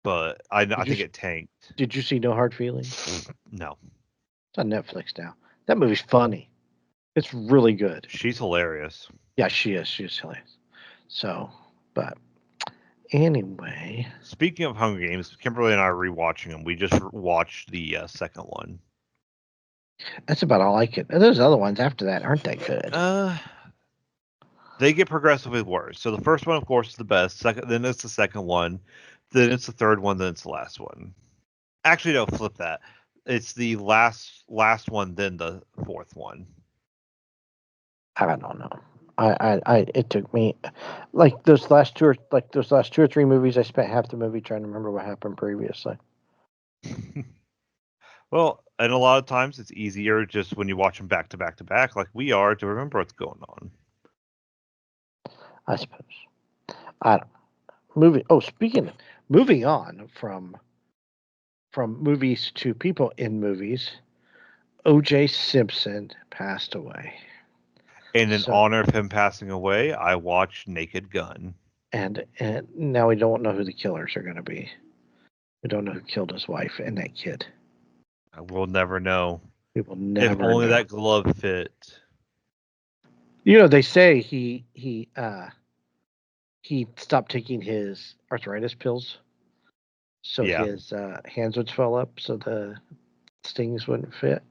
Speaker 1: but I
Speaker 2: Did you
Speaker 1: think it tanked.
Speaker 2: did you see No Hard Feelings?
Speaker 1: No.
Speaker 2: It's on Netflix now. That movie's funny. It's really good.
Speaker 1: She's hilarious.
Speaker 2: Yeah, she is. She's hilarious. So, but anyway,
Speaker 1: Speaking of Hunger Games, Kimberly and I are rewatching them. We just watched the second one.
Speaker 2: that's about all I could. And those other ones after that aren't that good.
Speaker 1: Uh, they get progressively worse. So the first one, of course, is the best. Second, then it's the second one, then it's the third one, then it's the last one. Actually, no, flip that. It's the last one, then the fourth one.
Speaker 2: I don't know. It took me like those last two or three movies. I spent half the movie trying to remember what happened previously.
Speaker 1: Well, and a lot of times it's easier just when you watch them back to back to back, like we are, to remember what's going on.
Speaker 2: I suppose. I don't know. Moving on from movies to people in movies. O.J. Simpson passed away.
Speaker 1: And in
Speaker 2: So
Speaker 1: honor of him passing away, I watched Naked Gun.
Speaker 2: and now we don't know who the killers are going to be. We don't know who killed his wife and that kid.
Speaker 1: We'll never know.
Speaker 2: We will
Speaker 1: If
Speaker 2: never
Speaker 1: only
Speaker 2: know.
Speaker 1: that glove fit.
Speaker 2: They say he stopped taking his arthritis pills, so
Speaker 1: Yeah.
Speaker 2: his hands would swell up, so the stings wouldn't fit.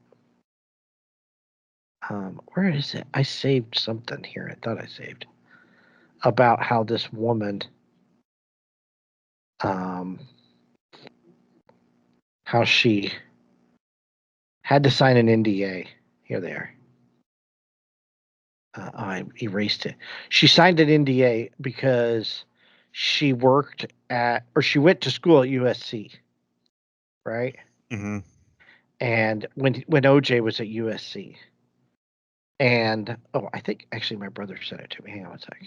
Speaker 2: Where is it? I saved something here. I thought I saved about how this woman, um, how she had to sign an NDA. Here they are. I erased it. She signed an NDA because she she went to school at USC, right?
Speaker 1: Mm-hmm.
Speaker 2: And when OJ was at USC, and I think actually my brother sent it to me. Hang on a sec.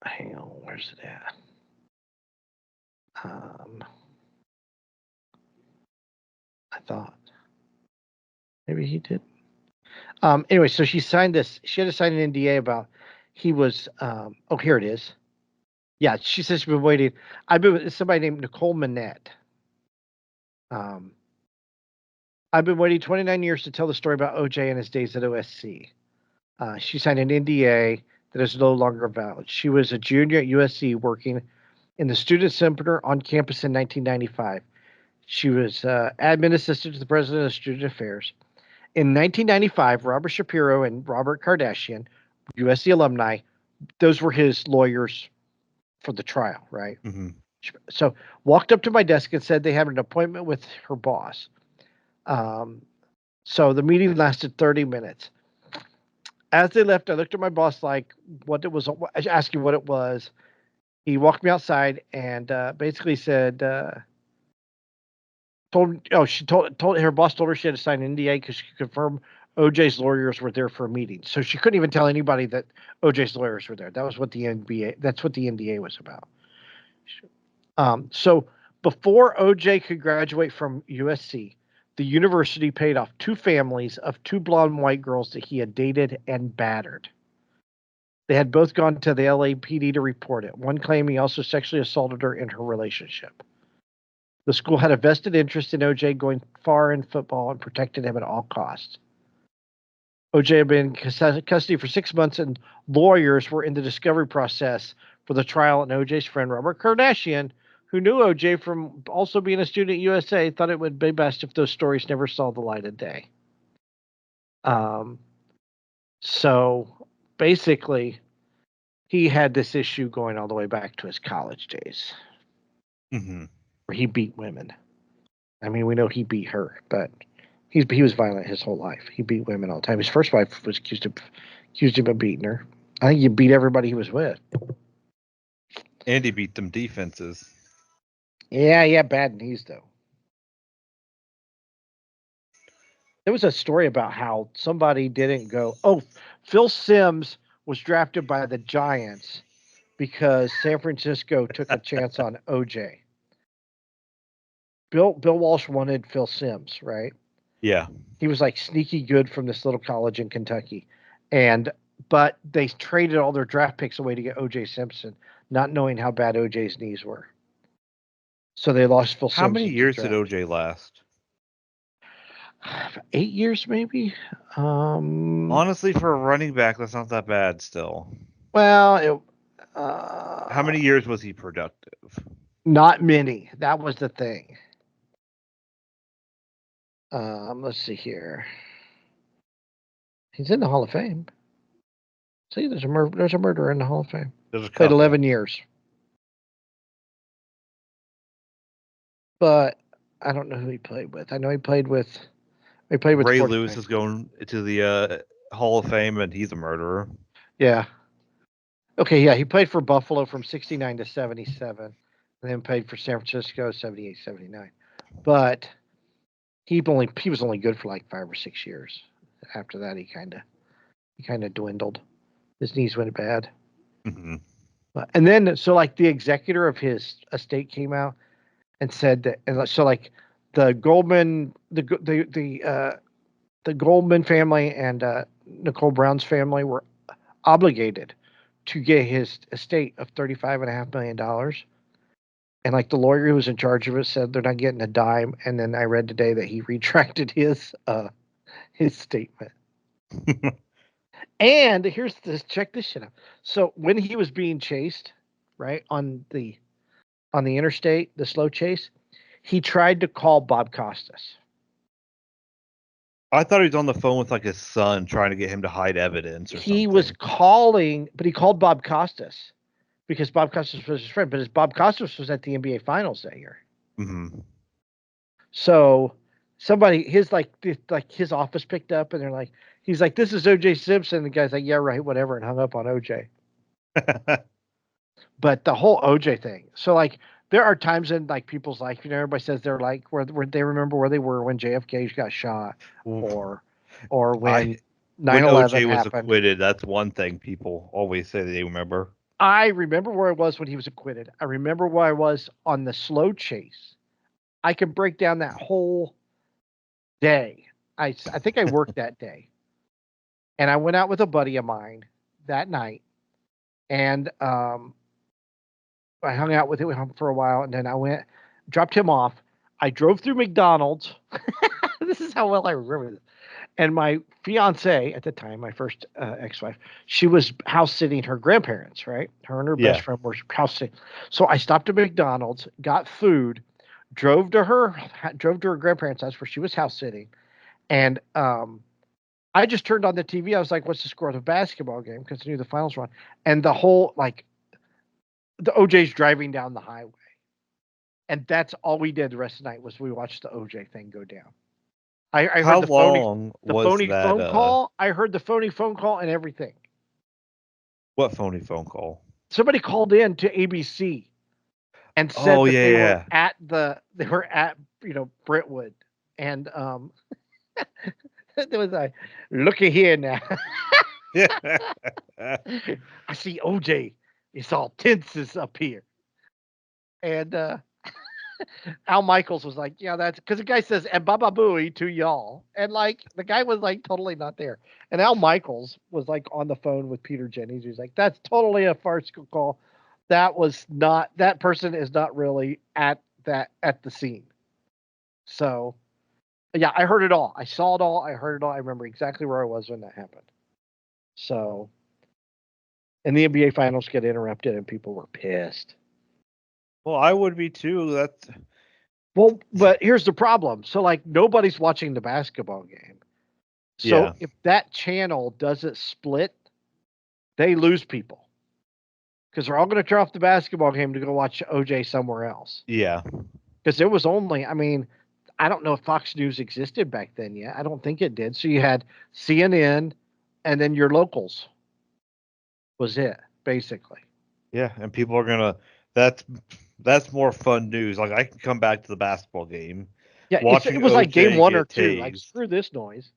Speaker 2: Hang on, where's it at? I thought maybe he did. Anyway, so she signed this. She had to sign an NDA about he was. Here it is. Yeah, she says she's been waiting. I've been with somebody named Nicole Manette. Um, I've been waiting 29 years to tell the story about OJ and his days at OSC. She signed an NDA that is no longer valid. She was a junior at USC working in the student center on campus in 1995. She was admin assistant to the president of student affairs. In 1995, Robert Shapiro and Robert Kardashian, USC alumni, those were his lawyers for the trial, right?
Speaker 1: Mm-hmm.
Speaker 2: So walked up to my desk and said they had an appointment with her boss. So the meeting lasted 30 minutes. As they left, I looked at my boss like what it was. I asked him what it was. He walked me outside and basically said, she told her boss told her she had to sign an NDA because she could confirm OJ's lawyers were there for a meeting. So she couldn't even tell anybody that OJ's lawyers were there. That was what the NBA. That's what the NDA was about. So before OJ could graduate from USC, the university paid off 2 families of 2 blonde white girls that he had dated and battered. They had both gone to the LAPD to report it. One claiming he also sexually assaulted her in her relationship. The school had a vested interest in OJ going far in football and protected him at all costs. OJ had been in custody for 6 months, and lawyers were in the discovery process for the trial. And OJ's friend Robert Kardashian, who knew OJ from also being a student at USA, thought it would be best if those stories never saw the light of day. So basically, he had this issue going all the way back to his college days, where he beat women. I mean, we know he beat her, but he was violent his whole life. He beat women all the time. His first wife was accused him of beating her. I think he beat everybody he was with.
Speaker 1: And he beat them defenses.
Speaker 2: Yeah, bad knees though. There was a story about how somebody didn't go. Oh, Phil Simms was drafted by the Giants because San Francisco took a chance on OJ. Bill Walsh wanted Phil Simms, right?
Speaker 1: Yeah.
Speaker 2: He was like sneaky good from this little college in Kentucky. But they traded all their draft picks away to get OJ Simpson, not knowing how bad OJ's knees were. So they lost Phil Simms.
Speaker 1: How many years did OJ last?
Speaker 2: 8 years, maybe.
Speaker 1: Honestly, for a running back, that's not that bad still.
Speaker 2: Well,
Speaker 1: how many years was he productive?
Speaker 2: Not many. That was the thing. Let's see here. He's in the Hall of Fame. See, there's a murderer in the Hall of Fame. Played 11 years. But I don't know who he played with. I know he played with
Speaker 1: Ray Lewis is going to the Hall of Fame, and he's a murderer.
Speaker 2: Yeah. Okay, yeah, he played for Buffalo from 69 to 77, and then played for San Francisco 78, 79. But he was only good for like 5 or 6 years. After that, he kind of dwindled. His knees went bad.
Speaker 1: Mm-hmm.
Speaker 2: And then, so like the executor of his estate came out and said that, and so like the Goldman, the Goldman family and Nicole Brown's family were obligated to get his estate of $35.5 million. And like the lawyer who was in charge of it said they're not getting a dime. And then I read today that he retracted his statement. And here's this. Check this shit out. So when he was being chased, right on the interstate, the slow chase, he tried to call Bob Costas.
Speaker 1: I thought he was on the phone with like his son, trying to get him to hide evidence.
Speaker 2: He was calling, but he called Bob Costas because Bob Costas was his friend. But Bob Costas was at the NBA Finals that year.
Speaker 1: Mm-hmm.
Speaker 2: So somebody, his office picked up, and they're like, he's like, "This is OJ Simpson." The guy's like, "Yeah, right, whatever," and hung up on OJ. But the whole OJ thing. So like, there are times in like people's life, everybody says they're like where they remember where they were when JFK got shot, or when 9/11
Speaker 1: was
Speaker 2: happened.
Speaker 1: Acquitted. That's one thing people always say they remember.
Speaker 2: I remember where I was when he was acquitted. I remember where I was on the slow chase. I can break down that whole day. I think I worked that day, and I went out with a buddy of mine that night, and I hung out with him for a while, and then I dropped him off. I drove through McDonald's. This is how well I remember this. And my fiance at the time, my first ex-wife, she was house sitting her grandparents, right? Her and her best friend were house sitting. So I stopped at McDonald's, got food, drove to her grandparents' house where she was house sitting, and I just turned on the TV. I was like, "What's the score of the basketball game?" Because I knew the finals were on, and the whole the OJ's driving down the highway. And that's all we did the rest of the night was we watched the OJ thing go down. I
Speaker 1: How
Speaker 2: heard
Speaker 1: long
Speaker 2: the
Speaker 1: was
Speaker 2: phony
Speaker 1: that?
Speaker 2: phone call. I heard the phony phone call and everything.
Speaker 1: What phony phone call?
Speaker 2: Somebody called in to ABC and said
Speaker 1: Oh
Speaker 2: that
Speaker 1: yeah,
Speaker 2: they were at Brentwood, and there was a looky here now.
Speaker 1: yeah.
Speaker 2: I see OJ. It's all tenses up here, and Al Michaels was like, "Yeah, that's because the guy says and Baba Booey to y'all," and like the guy was like totally not there, and Al Michaels was like on the phone with Peter Jennings. He's like, "That's totally a farcical call. That was not. That person is not really at the scene." So yeah, I heard it all. I saw it all. I heard it all. I remember exactly where I was when that happened. So, and the NBA finals get interrupted, and people were pissed.
Speaker 1: Well, I would be too. That's
Speaker 2: Well, but here's the problem. So, like, nobody's watching the basketball game. So,
Speaker 1: yeah,
Speaker 2: if that channel doesn't split, they lose people because they're all going to turn off the basketball game to go watch OJ somewhere else.
Speaker 1: yeah.
Speaker 2: Because there was only, I mean, I don't know if Fox News existed back then yet. I don't think it did. So, you had CNN and then your locals was it, basically.
Speaker 1: Yeah, and people are gonna. That's that's more fun news. Like I can come back to the basketball game,
Speaker 2: Yeah,
Speaker 1: watching
Speaker 2: it was like game
Speaker 1: OJ
Speaker 2: one or
Speaker 1: get
Speaker 2: two. Like,
Speaker 1: tased.
Speaker 2: screw this noise.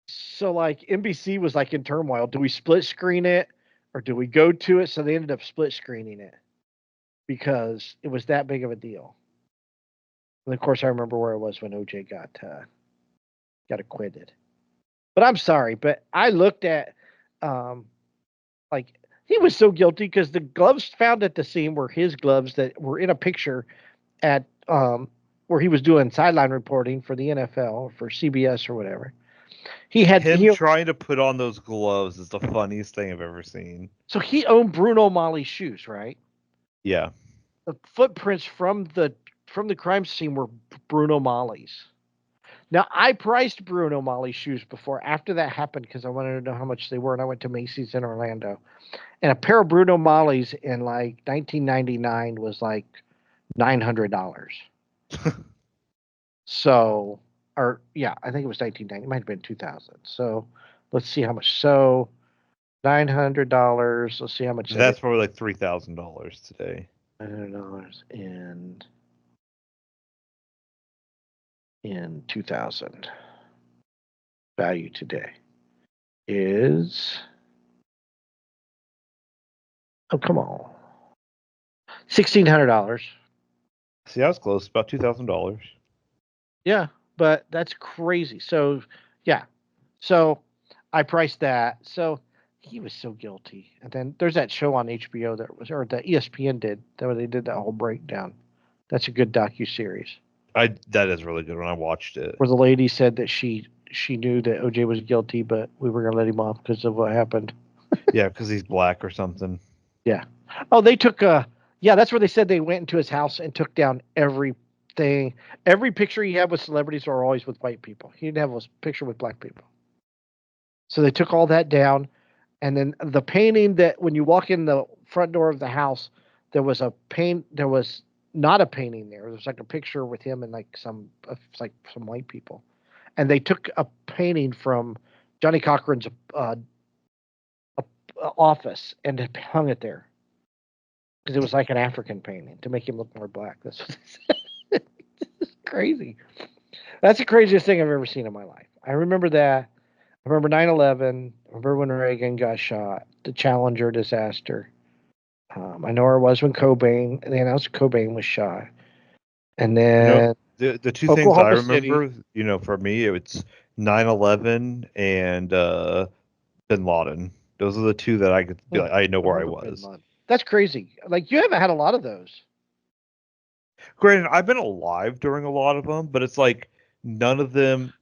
Speaker 2: So like NBC was like in turmoil. Do we split screen it or do we go to it? So they ended up split screening it because it was that big of a deal. And of course, I remember where I was when OJ got acquitted. But I'm sorry, but I looked at um, like he was so guilty because the gloves found at the scene were his gloves that were in a picture at where he was doing sideline reporting for the NFL or for CBS or whatever.
Speaker 1: Him trying to put on those gloves is the funniest thing I've ever seen.
Speaker 2: So he owned Bruno Mali's shoes, right?
Speaker 1: Yeah.
Speaker 2: The footprints from the crime scene were Bruno Mali's. Now I priced Bruno Mali's shoes before after that happened because I wanted to know how much they were, and I went to Macy's in Orlando, and a pair of Bruno Mali's in like 1999 was like $900. So, or yeah, I think it was 1990. It might have been 2000. So let's see how much. So $900. Let's see how much that is.
Speaker 1: That's probably like $3,000 today.
Speaker 2: $900 in 2000. Value today is, oh come on, $1,600.
Speaker 1: See, I was close, about $2,000.
Speaker 2: Yeah, but that's crazy. So yeah, so I priced that. So he was so guilty. And then there's that show on HBO that was, or the ESPN did, that where they did that whole breakdown. That's a good docu series
Speaker 1: That is really good when I watched it.
Speaker 2: where the lady said that she knew that OJ was guilty, but we were gonna let him off because of what happened.
Speaker 1: Yeah, because he's black or something.
Speaker 2: Yeah. Oh, they took yeah, that's where they said they went into his house and took down everything. Every picture he had with celebrities are always with white people. He didn't have a picture with black people. So they took all that down, and then the painting that when you walk in the front door of the house, there was not a painting there. There was like a picture with him and like some white people. And they took a painting from Johnny Cochran's office and hung it there because it was like an African painting to make him look more black. That's what they said. It's crazy. That's the craziest thing I've ever seen in my life. I remember that. I remember 9/11. I remember when Reagan got shot, the Challenger disaster. I know where I was when they announced Cobain was shot. And then
Speaker 1: The two things I
Speaker 2: Oklahoma City.
Speaker 1: remember, for me, it's 9/11 and Bin Laden. Those are the two that I could be like, I know
Speaker 2: I
Speaker 1: where I
Speaker 2: remember Bin
Speaker 1: was.
Speaker 2: Laden. That's crazy. Like, you haven't had a lot of those.
Speaker 1: Granted, I've been alive during a lot of them, but it's like none of them.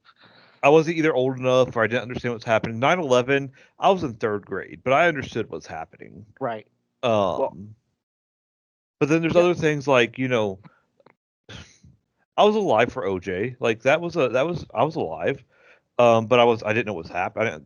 Speaker 1: I wasn't either old enough or I didn't understand what's happening. 9/11, I was in third grade, but I understood what's happening.
Speaker 2: Right. Well,
Speaker 1: Um, but then there's
Speaker 2: yeah.
Speaker 1: other things like, I was alive for OJ. Like I was alive. But I didn't know what was happening.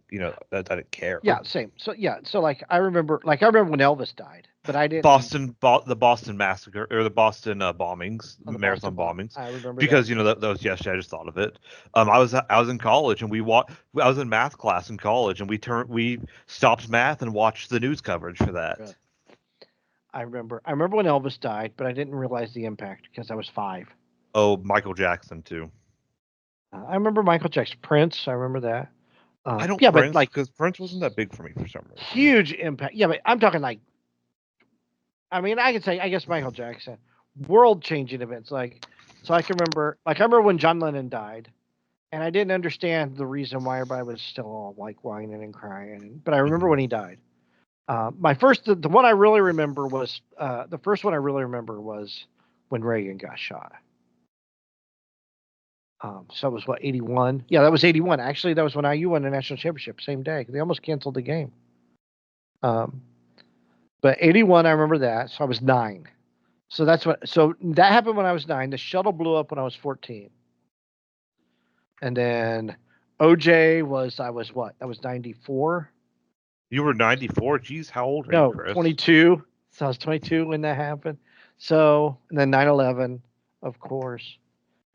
Speaker 1: I didn't care.
Speaker 2: Yeah, same. So like I remember when Elvis died, but I didn't.
Speaker 1: The Boston massacre or the Boston bombings,
Speaker 2: On the
Speaker 1: marathon
Speaker 2: Boston bomb,
Speaker 1: bombings,
Speaker 2: I remember that
Speaker 1: because
Speaker 2: too.
Speaker 1: that was yesterday. I just thought of it. I was in college and I was in math class in college and we stopped math and watched the news coverage for that.
Speaker 2: Really. I remember when Elvis died, but I didn't realize the impact because I was 5.
Speaker 1: Oh, Michael Jackson too.
Speaker 2: I remember Michael Jackson, Prince. I remember that.
Speaker 1: I don't
Speaker 2: Yeah, but
Speaker 1: Prince
Speaker 2: like
Speaker 1: because Prince wasn't that big for me for some reason.
Speaker 2: huge impact. Yeah, but I'm talking like. I mean, I could say I guess Michael Jackson, world-changing events. So I can remember. Like I remember when John Lennon died, and I didn't understand the reason why everybody was still all like whining and crying. But I remember when he died. The one I really remember was the first one I really remember was when Reagan got shot. So it was what 81? Yeah, that was 81. Actually, that was when IU won the national championship. Same day. They almost canceled the game. But 81, I remember that. So I was 9. So that happened when I was 9. The shuttle blew up when I was 14. And then OJ I was what? That was 94.
Speaker 1: You were 94. Geez, how old are you,
Speaker 2: No,
Speaker 1: Chris?
Speaker 2: 22. So I was 22 when that happened. So, and then 9/11, of course.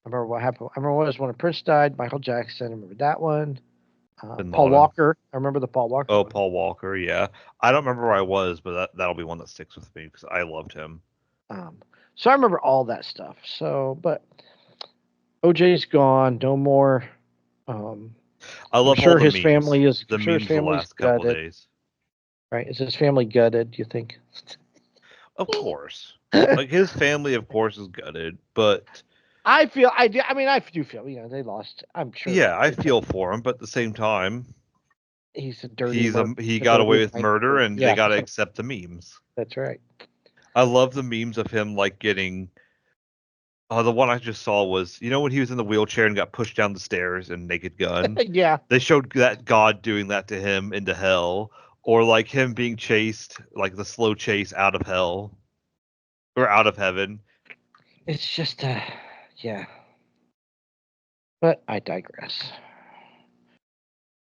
Speaker 2: I remember what happened. I remember when Prince died, Michael Jackson. I remember that one.
Speaker 1: Bin
Speaker 2: Paul
Speaker 1: Laden.
Speaker 2: Walker. I remember the Paul Walker
Speaker 1: Oh,
Speaker 2: one.
Speaker 1: Paul Walker. Yeah, I don't remember where I was, but that'll be one that sticks with me because I loved him.
Speaker 2: So I remember all that stuff. So, but OJ's gone. No more.
Speaker 1: I
Speaker 2: I'm
Speaker 1: love all
Speaker 2: sure
Speaker 1: the
Speaker 2: his
Speaker 1: memes.
Speaker 2: family is.
Speaker 1: The
Speaker 2: I'm sure his
Speaker 1: memes the
Speaker 2: family's
Speaker 1: last couple of
Speaker 2: gutted.
Speaker 1: days.
Speaker 2: Right? Is his family gutted? Do you think?
Speaker 1: Of course. Like his family, of course, is gutted, but
Speaker 2: I feel. I mean, I do feel. They lost. I'm sure they
Speaker 1: yeah, I
Speaker 2: did. But
Speaker 1: feel for him. But at the same time,
Speaker 2: he's a dirty murderer.
Speaker 1: he
Speaker 2: A
Speaker 1: got away
Speaker 2: dirty
Speaker 1: with murder,
Speaker 2: nightmare.
Speaker 1: and they
Speaker 2: Yeah,
Speaker 1: got to accept the memes.
Speaker 2: that's right.
Speaker 1: I love the memes of him like getting. The one I just saw was when he was in the wheelchair and got pushed down the stairs in Naked Gun.
Speaker 2: Yeah.
Speaker 1: They showed that God doing that to him into hell, or like him being chased, like the slow chase out of hell or out of heaven.
Speaker 2: It's just, yeah. But I digress.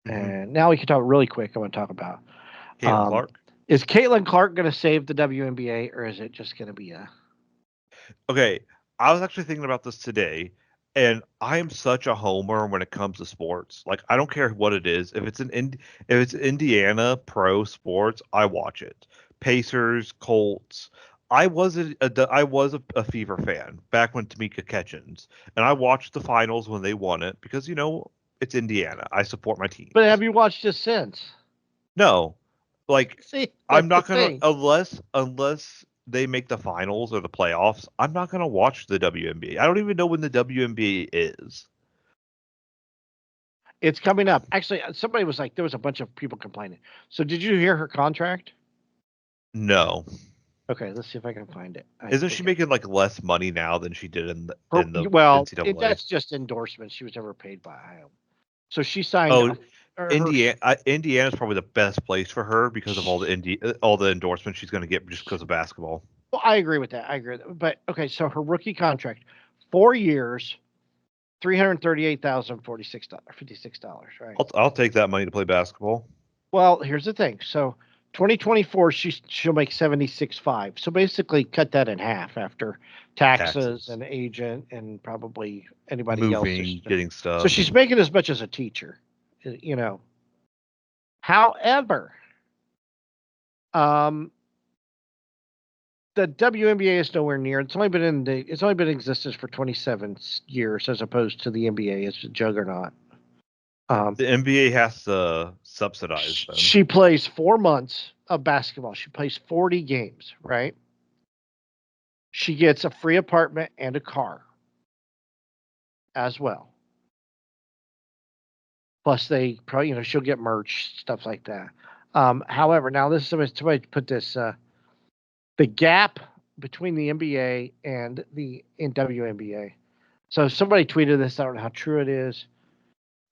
Speaker 2: And now we can talk really quick. I want to talk about
Speaker 1: Caitlin Clark.
Speaker 2: is Caitlin Clark going to save the WNBA, or is it just going to be a?
Speaker 1: Okay, I was actually thinking about this today, and I am such a homer when it comes to sports. Like, I don't care what it is. If it's Indiana pro sports, I watch it. Pacers, Colts. I was a Fever fan back when Tamika Catchings, and I watched the finals when they won it because it's Indiana. I support my
Speaker 2: But have
Speaker 1: teams.
Speaker 2: you watched it since?
Speaker 1: No, like
Speaker 2: See,
Speaker 1: I'm
Speaker 2: that's the
Speaker 1: not gonna
Speaker 2: thing.
Speaker 1: unless they make the finals or the playoffs. I'm not gonna watch the WNBA. I don't even know when the WNBA is.
Speaker 2: It's coming up. Actually, somebody was like, there was a bunch of people complaining. So did you hear her contract?
Speaker 1: No,
Speaker 2: Okay, let's see if I can find it. I
Speaker 1: isn't she
Speaker 2: think
Speaker 1: making like less money now than she did in the NCAA?
Speaker 2: that's just endorsements. She was never paid by Iowa. So she signed
Speaker 1: Oh,
Speaker 2: her.
Speaker 1: Indiana's probably the best place for her because of all the endorsements she's going to get just because of basketball.
Speaker 2: Well, I agree with that. But okay, so her rookie contract, 4 years, $338,046, right?
Speaker 1: I'll take that money to play basketball.
Speaker 2: Well, here's the thing. So 2024, she'll make 76.5. So basically, cut that in half after taxes
Speaker 1: Taxes,
Speaker 2: and agent and probably anybody else.
Speaker 1: moving, getting
Speaker 2: So
Speaker 1: stuff.
Speaker 2: she's making as much as a teacher, you know. However, um, the WNBA is nowhere near. It's only been in existence for 27 years, as opposed to the NBA. It's a juggernaut.
Speaker 1: The NBA has to subsidize them.
Speaker 2: She plays 4 months of basketball. She plays 40 games, right? She gets a free apartment and a car as well. Plus, they probably, she'll get merch, stuff like that. However, now this is somebody put this: the gap between the NBA and the WNBA. So somebody tweeted this. I don't know how true it is.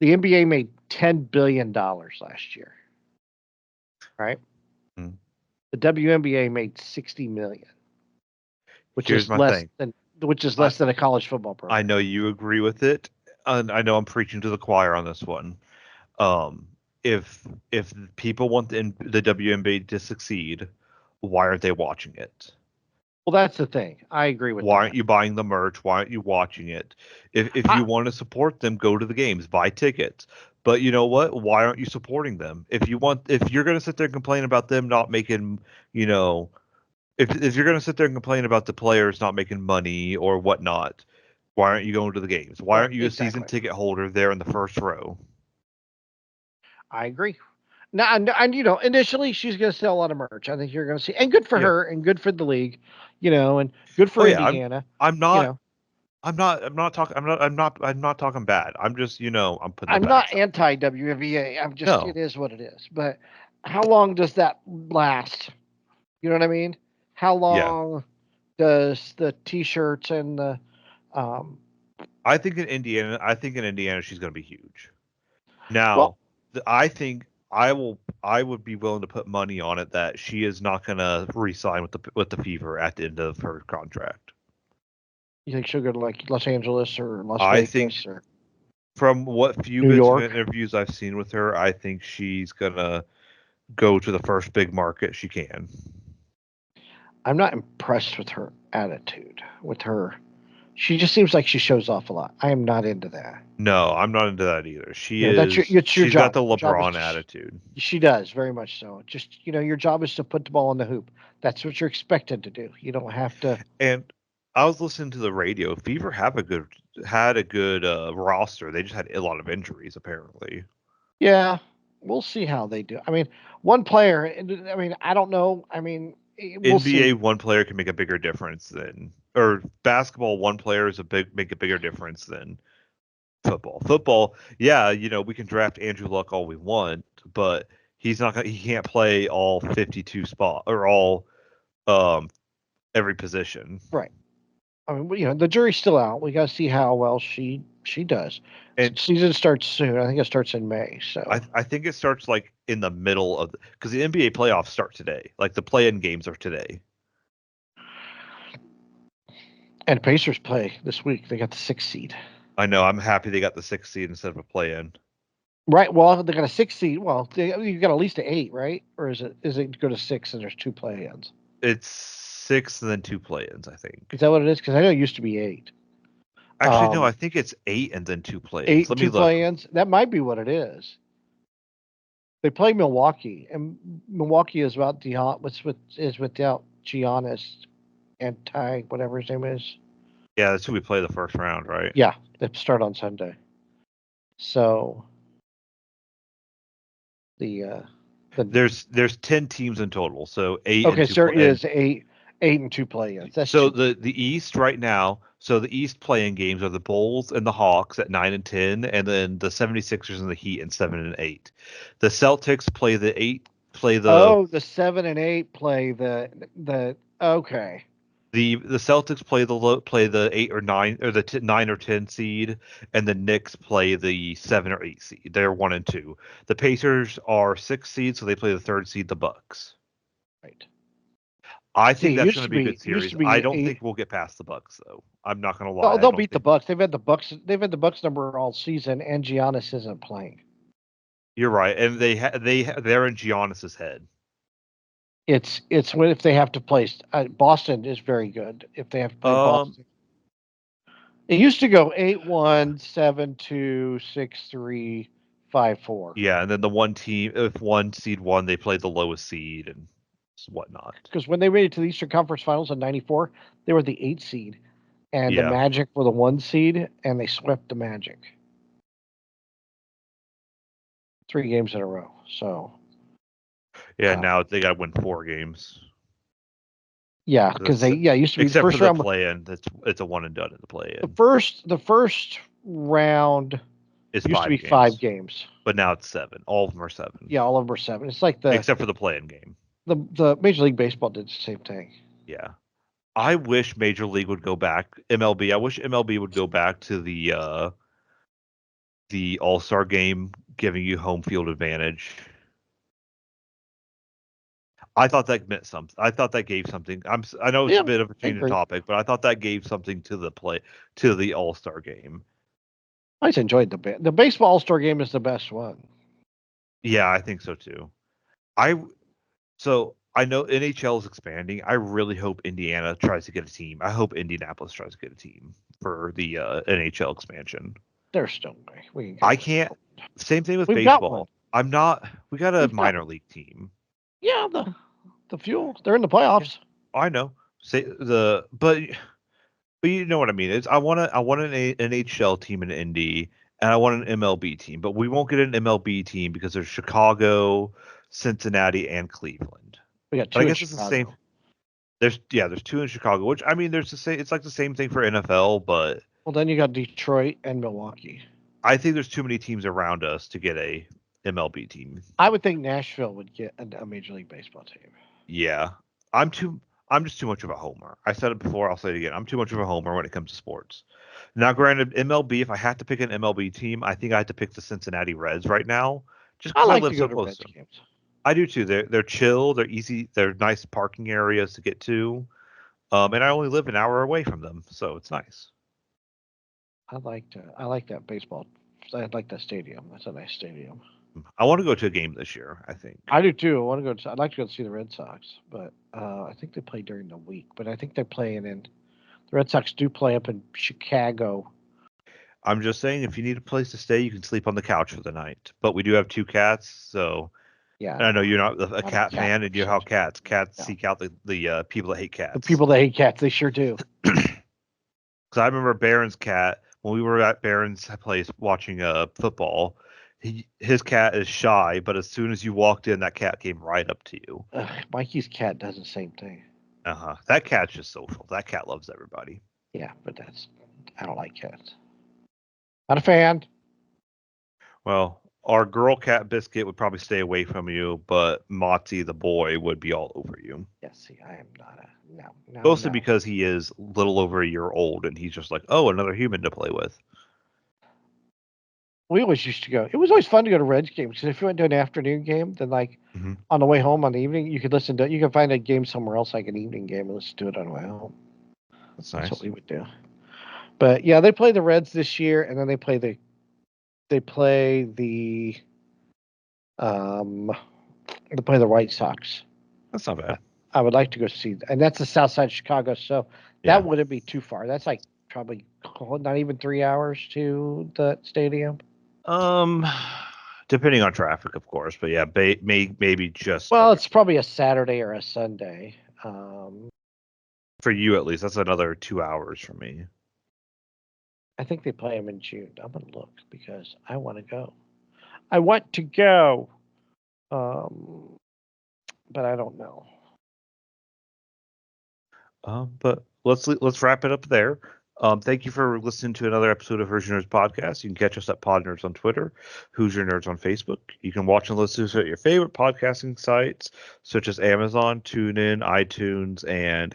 Speaker 2: The NBA made $10 billion last year, right?
Speaker 1: Hmm.
Speaker 2: The WNBA made 60 million, which
Speaker 1: Here's
Speaker 2: is
Speaker 1: my
Speaker 2: less
Speaker 1: thing.
Speaker 2: than a college football program.
Speaker 1: I know you agree with it, and I know I'm preaching to the choir on this one. If people want the WNBA to succeed, why aren't they watching it?
Speaker 2: Well, that's the thing. I agree with
Speaker 1: Why
Speaker 2: that.
Speaker 1: aren't you buying the merch? Why aren't you watching it? If you want to support them, go to the games, buy tickets. But you know what? Why aren't you supporting them? If you're going to sit there and complain about them not making, you know, if you're going to sit there and complain about the players not making money or whatnot, why aren't you going to the games? Why
Speaker 2: Right,
Speaker 1: aren't you a season
Speaker 2: exactly.
Speaker 1: ticket holder there in the first row?
Speaker 2: I agree. Now, and initially she's going to sell a lot of merch. I think you're going to see, and good for
Speaker 1: Yeah.
Speaker 2: her, and good for the league, and good
Speaker 1: Oh
Speaker 2: for
Speaker 1: yeah.
Speaker 2: Indiana.
Speaker 1: I'm
Speaker 2: You
Speaker 1: not
Speaker 2: know,
Speaker 1: I'm not talking bad. I'm just I'm putting the
Speaker 2: I'm not
Speaker 1: facts out there.
Speaker 2: anti WNBA. I'm just
Speaker 1: No.
Speaker 2: it is what it is. But how long does that last? You know what I mean? How
Speaker 1: Yeah.
Speaker 2: long does the T-shirts and the um,
Speaker 1: I think in Indiana she's going to be huge.
Speaker 2: well,
Speaker 1: Now, I would be willing to put money on it that she is not going to re-sign with the Fever at the end of her contract.
Speaker 2: you think she'll go to like Los Angeles or Las
Speaker 1: I think
Speaker 2: Vegas or
Speaker 1: from what few
Speaker 2: New
Speaker 1: bits of
Speaker 2: York?
Speaker 1: interviews I've seen with her, I think she's going to go to the first big market she can.
Speaker 2: I'm not impressed with her attitude. With her, she just seems like she shows off a lot. I am not into that.
Speaker 1: No, I'm not into that either.
Speaker 2: That's it's your
Speaker 1: She's got
Speaker 2: job.
Speaker 1: the
Speaker 2: Your job is
Speaker 1: LeBron
Speaker 2: to.
Speaker 1: attitude.
Speaker 2: She does very much so. Just your job is to put the ball in the hoop. That's what you're expected to do. You don't have to.
Speaker 1: And I was listening to the radio. Fever had a good roster. They just had a lot of injuries apparently.
Speaker 2: Yeah, we'll see how they do. I mean, one player. I mean, I don't know. I mean, we'll
Speaker 1: NBA
Speaker 2: see.
Speaker 1: one player can make a bigger difference than or basketball one player is a big make a bigger difference than football. Football, yeah, we can draft Andrew Luck all we want, but he can't play all 52 spot or all um every position.
Speaker 2: Right. I mean, the jury's still out. We got to see how well she does.
Speaker 1: And
Speaker 2: Season starts soon. I think it starts in May. So,
Speaker 1: I think it starts like in the middle of because the NBA playoffs start today. Like the play-in games are today.
Speaker 2: and Pacers play this week. They got the 6th seed.
Speaker 1: I know. I'm happy they got the 6th seed instead of a play-in.
Speaker 2: Right. Well, they got a 6th seed. Well, you got at least an 8, right? Or is it go to 6 and there's 2 play-ins?
Speaker 1: It's 6 and then 2 play-ins, I think.
Speaker 2: Is that what it is? Because I know it used to be 8.
Speaker 1: Actually, no, I think it's 8 and then 2 play-ins.
Speaker 2: 8
Speaker 1: Let
Speaker 2: and
Speaker 1: me
Speaker 2: 2
Speaker 1: look.
Speaker 2: play-ins. That might be what it is. They play Milwaukee, and Milwaukee is without without Giannis and Ty, whatever his name is.
Speaker 1: Yeah, that's who we play the first round, right?
Speaker 2: Yeah, they start on Sunday. So the
Speaker 1: There's 10 teams in total, so 8 and
Speaker 2: okay,
Speaker 1: 2
Speaker 2: so
Speaker 1: play.
Speaker 2: it is 8 and 2 play-ins. That's
Speaker 1: So
Speaker 2: too.
Speaker 1: the East right now, so the East playing games are the Bulls and the Hawks at 9 and 10, and then the 76ers and the Heat at 7 and 8. The Celtics play
Speaker 2: Oh, the 7 and 8 play the okay.
Speaker 1: the Celtics play the 8 or 9 or the 9 or 10 seed, and the Knicks play the 7 or 8 seed. They're 1 and 2. The Pacers are 6 seed, so they play the 3rd seed, the Bucks.
Speaker 2: Right.
Speaker 1: I
Speaker 2: See,
Speaker 1: think
Speaker 2: it
Speaker 1: that's
Speaker 2: used
Speaker 1: going to
Speaker 2: to
Speaker 1: be a
Speaker 2: be
Speaker 1: good
Speaker 2: it used
Speaker 1: series.
Speaker 2: to
Speaker 1: I
Speaker 2: be
Speaker 1: don't think
Speaker 2: 8.
Speaker 1: we'll get past the Bucks though. I'm not going to
Speaker 2: Oh,
Speaker 1: lie. I
Speaker 2: they'll
Speaker 1: don't
Speaker 2: beat the
Speaker 1: think
Speaker 2: Bucks. They've had the Bucks. They've had the Bucks number all season, and Giannis isn't playing.
Speaker 1: you're right. And they're in Giannis's head.
Speaker 2: It's when if they have to play. Boston is very good if they have to play
Speaker 1: Um,
Speaker 2: Boston. It used to go 8-1, 7-2, 6-3, 5-4.
Speaker 1: yeah, and then the one team, if one seed won, they played the lowest seed and whatnot.
Speaker 2: Because when they made it to the Eastern Conference Finals in '94, they were the 8 seed, and the
Speaker 1: Yeah,
Speaker 2: Magic were the 1 seed, and they swept the Magic 3 games in a row. So
Speaker 1: yeah.
Speaker 2: uh,
Speaker 1: Now they got to win 4 games.
Speaker 2: yeah, because they used to be the
Speaker 1: Except for
Speaker 2: first
Speaker 1: the
Speaker 2: round.
Speaker 1: play-in. It's a one and done in the
Speaker 2: The
Speaker 1: play-in.
Speaker 2: first round
Speaker 1: It's
Speaker 2: used to be 5
Speaker 1: 5 games,
Speaker 2: games.
Speaker 1: but now it's 7. All of them are 7,
Speaker 2: Yeah, all of them are 7. It's like the
Speaker 1: except for the play-in game.
Speaker 2: the Major League Baseball did the same thing.
Speaker 1: Yeah. I wish Major League would go back. MLB. I wish MLB would go back to the All-Star game, giving you home field advantage. I thought that meant something. I thought that gave something. I know it's a
Speaker 2: Yeah,
Speaker 1: bit of a
Speaker 2: I
Speaker 1: change of
Speaker 2: agree.
Speaker 1: topic, but I thought that gave something to the All-Star game.
Speaker 2: I just enjoyed the baseball All Star game is the best one.
Speaker 1: Yeah, I think so too. So I know NHL is expanding. I really hope Indiana tries to get a team. I hope Indianapolis tries to get a team for the NHL expansion.
Speaker 2: There's no way we can
Speaker 1: I
Speaker 2: get this.
Speaker 1: can't. Same thing with
Speaker 2: We've got one.
Speaker 1: baseball. I'm not. We got a
Speaker 2: We've got
Speaker 1: minor league team.
Speaker 2: yeah the Fuel. They're in the
Speaker 1: Yeah,
Speaker 2: playoffs.
Speaker 1: I know. Say but you know what I mean. It's I want an NHL team in Indy, and I want an MLB team. But we won't get an MLB team because there's Chicago, Cincinnati, and Cleveland.
Speaker 2: We got
Speaker 1: But I
Speaker 2: two in
Speaker 1: guess it's the same.
Speaker 2: Chicago.
Speaker 1: There's two in Chicago, which I mean, there's the same. It's like the same thing for NFL, but
Speaker 2: Well, then you got Detroit and Milwaukee.
Speaker 1: I think there's too many teams around us to get a MLB team.
Speaker 2: I would think Nashville would get a Major League Baseball team.
Speaker 1: Yeah, I'm too. I'm just too much of a homer. I said it before. I'll say it again. I'm too much of a homer when it comes to sports. Now, granted, MLB. If I had to pick an MLB team, I think I had to pick the Cincinnati Reds right now, just
Speaker 2: I
Speaker 1: because I
Speaker 2: like
Speaker 1: live
Speaker 2: to go
Speaker 1: so
Speaker 2: to
Speaker 1: close
Speaker 2: Reds
Speaker 1: to them.
Speaker 2: games.
Speaker 1: I do too. They're chill. They're easy. They're nice parking areas to get to. And I only live an hour away from them, so it's nice.
Speaker 2: I like that baseball. I like that stadium. That's a nice stadium.
Speaker 1: I want to go to a game this year. I think.
Speaker 2: I do too. I want to go. I'd like to go see the Red Sox, but I think they play during the week. But I think they're playing in. The Red Sox do play up in Chicago.
Speaker 1: I'm just saying, if you need a place to stay, you can sleep on the couch for the night. But we do have two cats, so
Speaker 2: Yeah,
Speaker 1: and I know
Speaker 2: no,
Speaker 1: you're not a
Speaker 2: not a
Speaker 1: cat
Speaker 2: cat
Speaker 1: fan, and you know how
Speaker 2: person.
Speaker 1: cats
Speaker 2: No,
Speaker 1: seek out the people that hate
Speaker 2: the
Speaker 1: cats.
Speaker 2: people that hate cats, they sure do.
Speaker 1: Because I remember Barron's cat when we were at Barron's place watching football. His cat is shy, but as soon as you walked in, that cat came right up to you.
Speaker 2: Mikey's cat does the same thing.
Speaker 1: That cat's just social. That cat loves everybody.
Speaker 2: Yeah, but I don't like cats. Not a fan.
Speaker 1: Well, our girl cat Biscuit would probably stay away from you, but Motzi the boy would be all over you.
Speaker 2: Yeah, see, I am not a
Speaker 1: Mostly
Speaker 2: no.
Speaker 1: because he is a little over a year old and he's just like, oh, another human to play with.
Speaker 2: We always used to go. It was always fun to go to Reds games because if you went to an afternoon game, then like
Speaker 1: Mm-hmm.
Speaker 2: on the way home on the evening, you could listen to. You could find a game somewhere else, like an evening game, and listen to it on the way home.
Speaker 1: That's
Speaker 2: That's what
Speaker 1: nice.
Speaker 2: we would do. But yeah, they play the Reds this year, and then they play the um they play the White Sox.
Speaker 1: That's not bad.
Speaker 2: I would like to go see, and that's the South Side of Chicago, so
Speaker 1: Yeah.
Speaker 2: that wouldn't be too far. That's like probably not even 3 hours to the stadium.
Speaker 1: Um, depending on traffic, of course, but yeah, maybe just
Speaker 2: Well,
Speaker 1: under
Speaker 2: it's probably a Saturday or a Sunday.
Speaker 1: for you at least. That's another 2 hours for me.
Speaker 2: I think they play them in June. I'm gonna look because I want to go. I want to go, but I don't know.
Speaker 1: But let's wrap it up there. Thank you for listening to another episode of Hoosier Nerds Podcast. You can catch us at Pod Nerds on Twitter, Hoosier Nerds on Facebook. You can watch and listen to us at your favorite podcasting sites such as Amazon, TuneIn, iTunes, and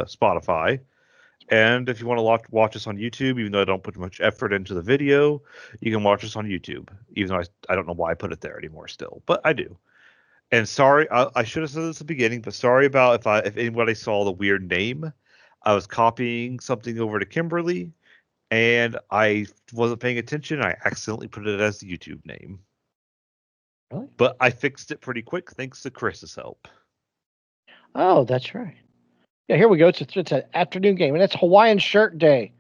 Speaker 1: Spotify. And if you want to watch us on YouTube, even though I don't put much effort into the video, you can watch us on YouTube. Even though I don't know why I put it there anymore still, but I do. And sorry, I should have said this at the beginning, but sorry about if anybody saw the weird name. I was copying something over to Kimberly, and I wasn't paying attention. I accidentally put it as the YouTube name,
Speaker 2: Really?
Speaker 1: but I fixed it pretty quick thanks to Chris's help.
Speaker 2: Oh, that's right. Yeah, here we go. It's an afternoon game, and it's Hawaiian Shirt Day,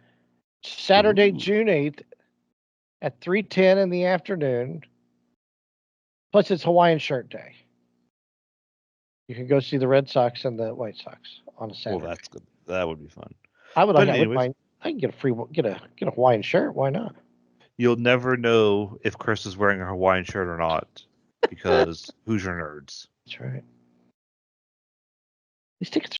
Speaker 2: Saturday,
Speaker 1: Ooh.
Speaker 2: June 8th at 3:10 in the afternoon. Plus, it's Hawaiian Shirt Day. You can go see the Red Sox and the White Sox on a
Speaker 1: Well,
Speaker 2: Saturday.
Speaker 1: that's good. That would be fun.
Speaker 2: I would
Speaker 1: But
Speaker 2: like. I would
Speaker 1: anyways,
Speaker 2: mind. I can get a free get a Hawaiian shirt. Why not?
Speaker 1: you'll never know if Chris is wearing a Hawaiian shirt or not because Hoosier Nerds.
Speaker 2: That's right. These tickets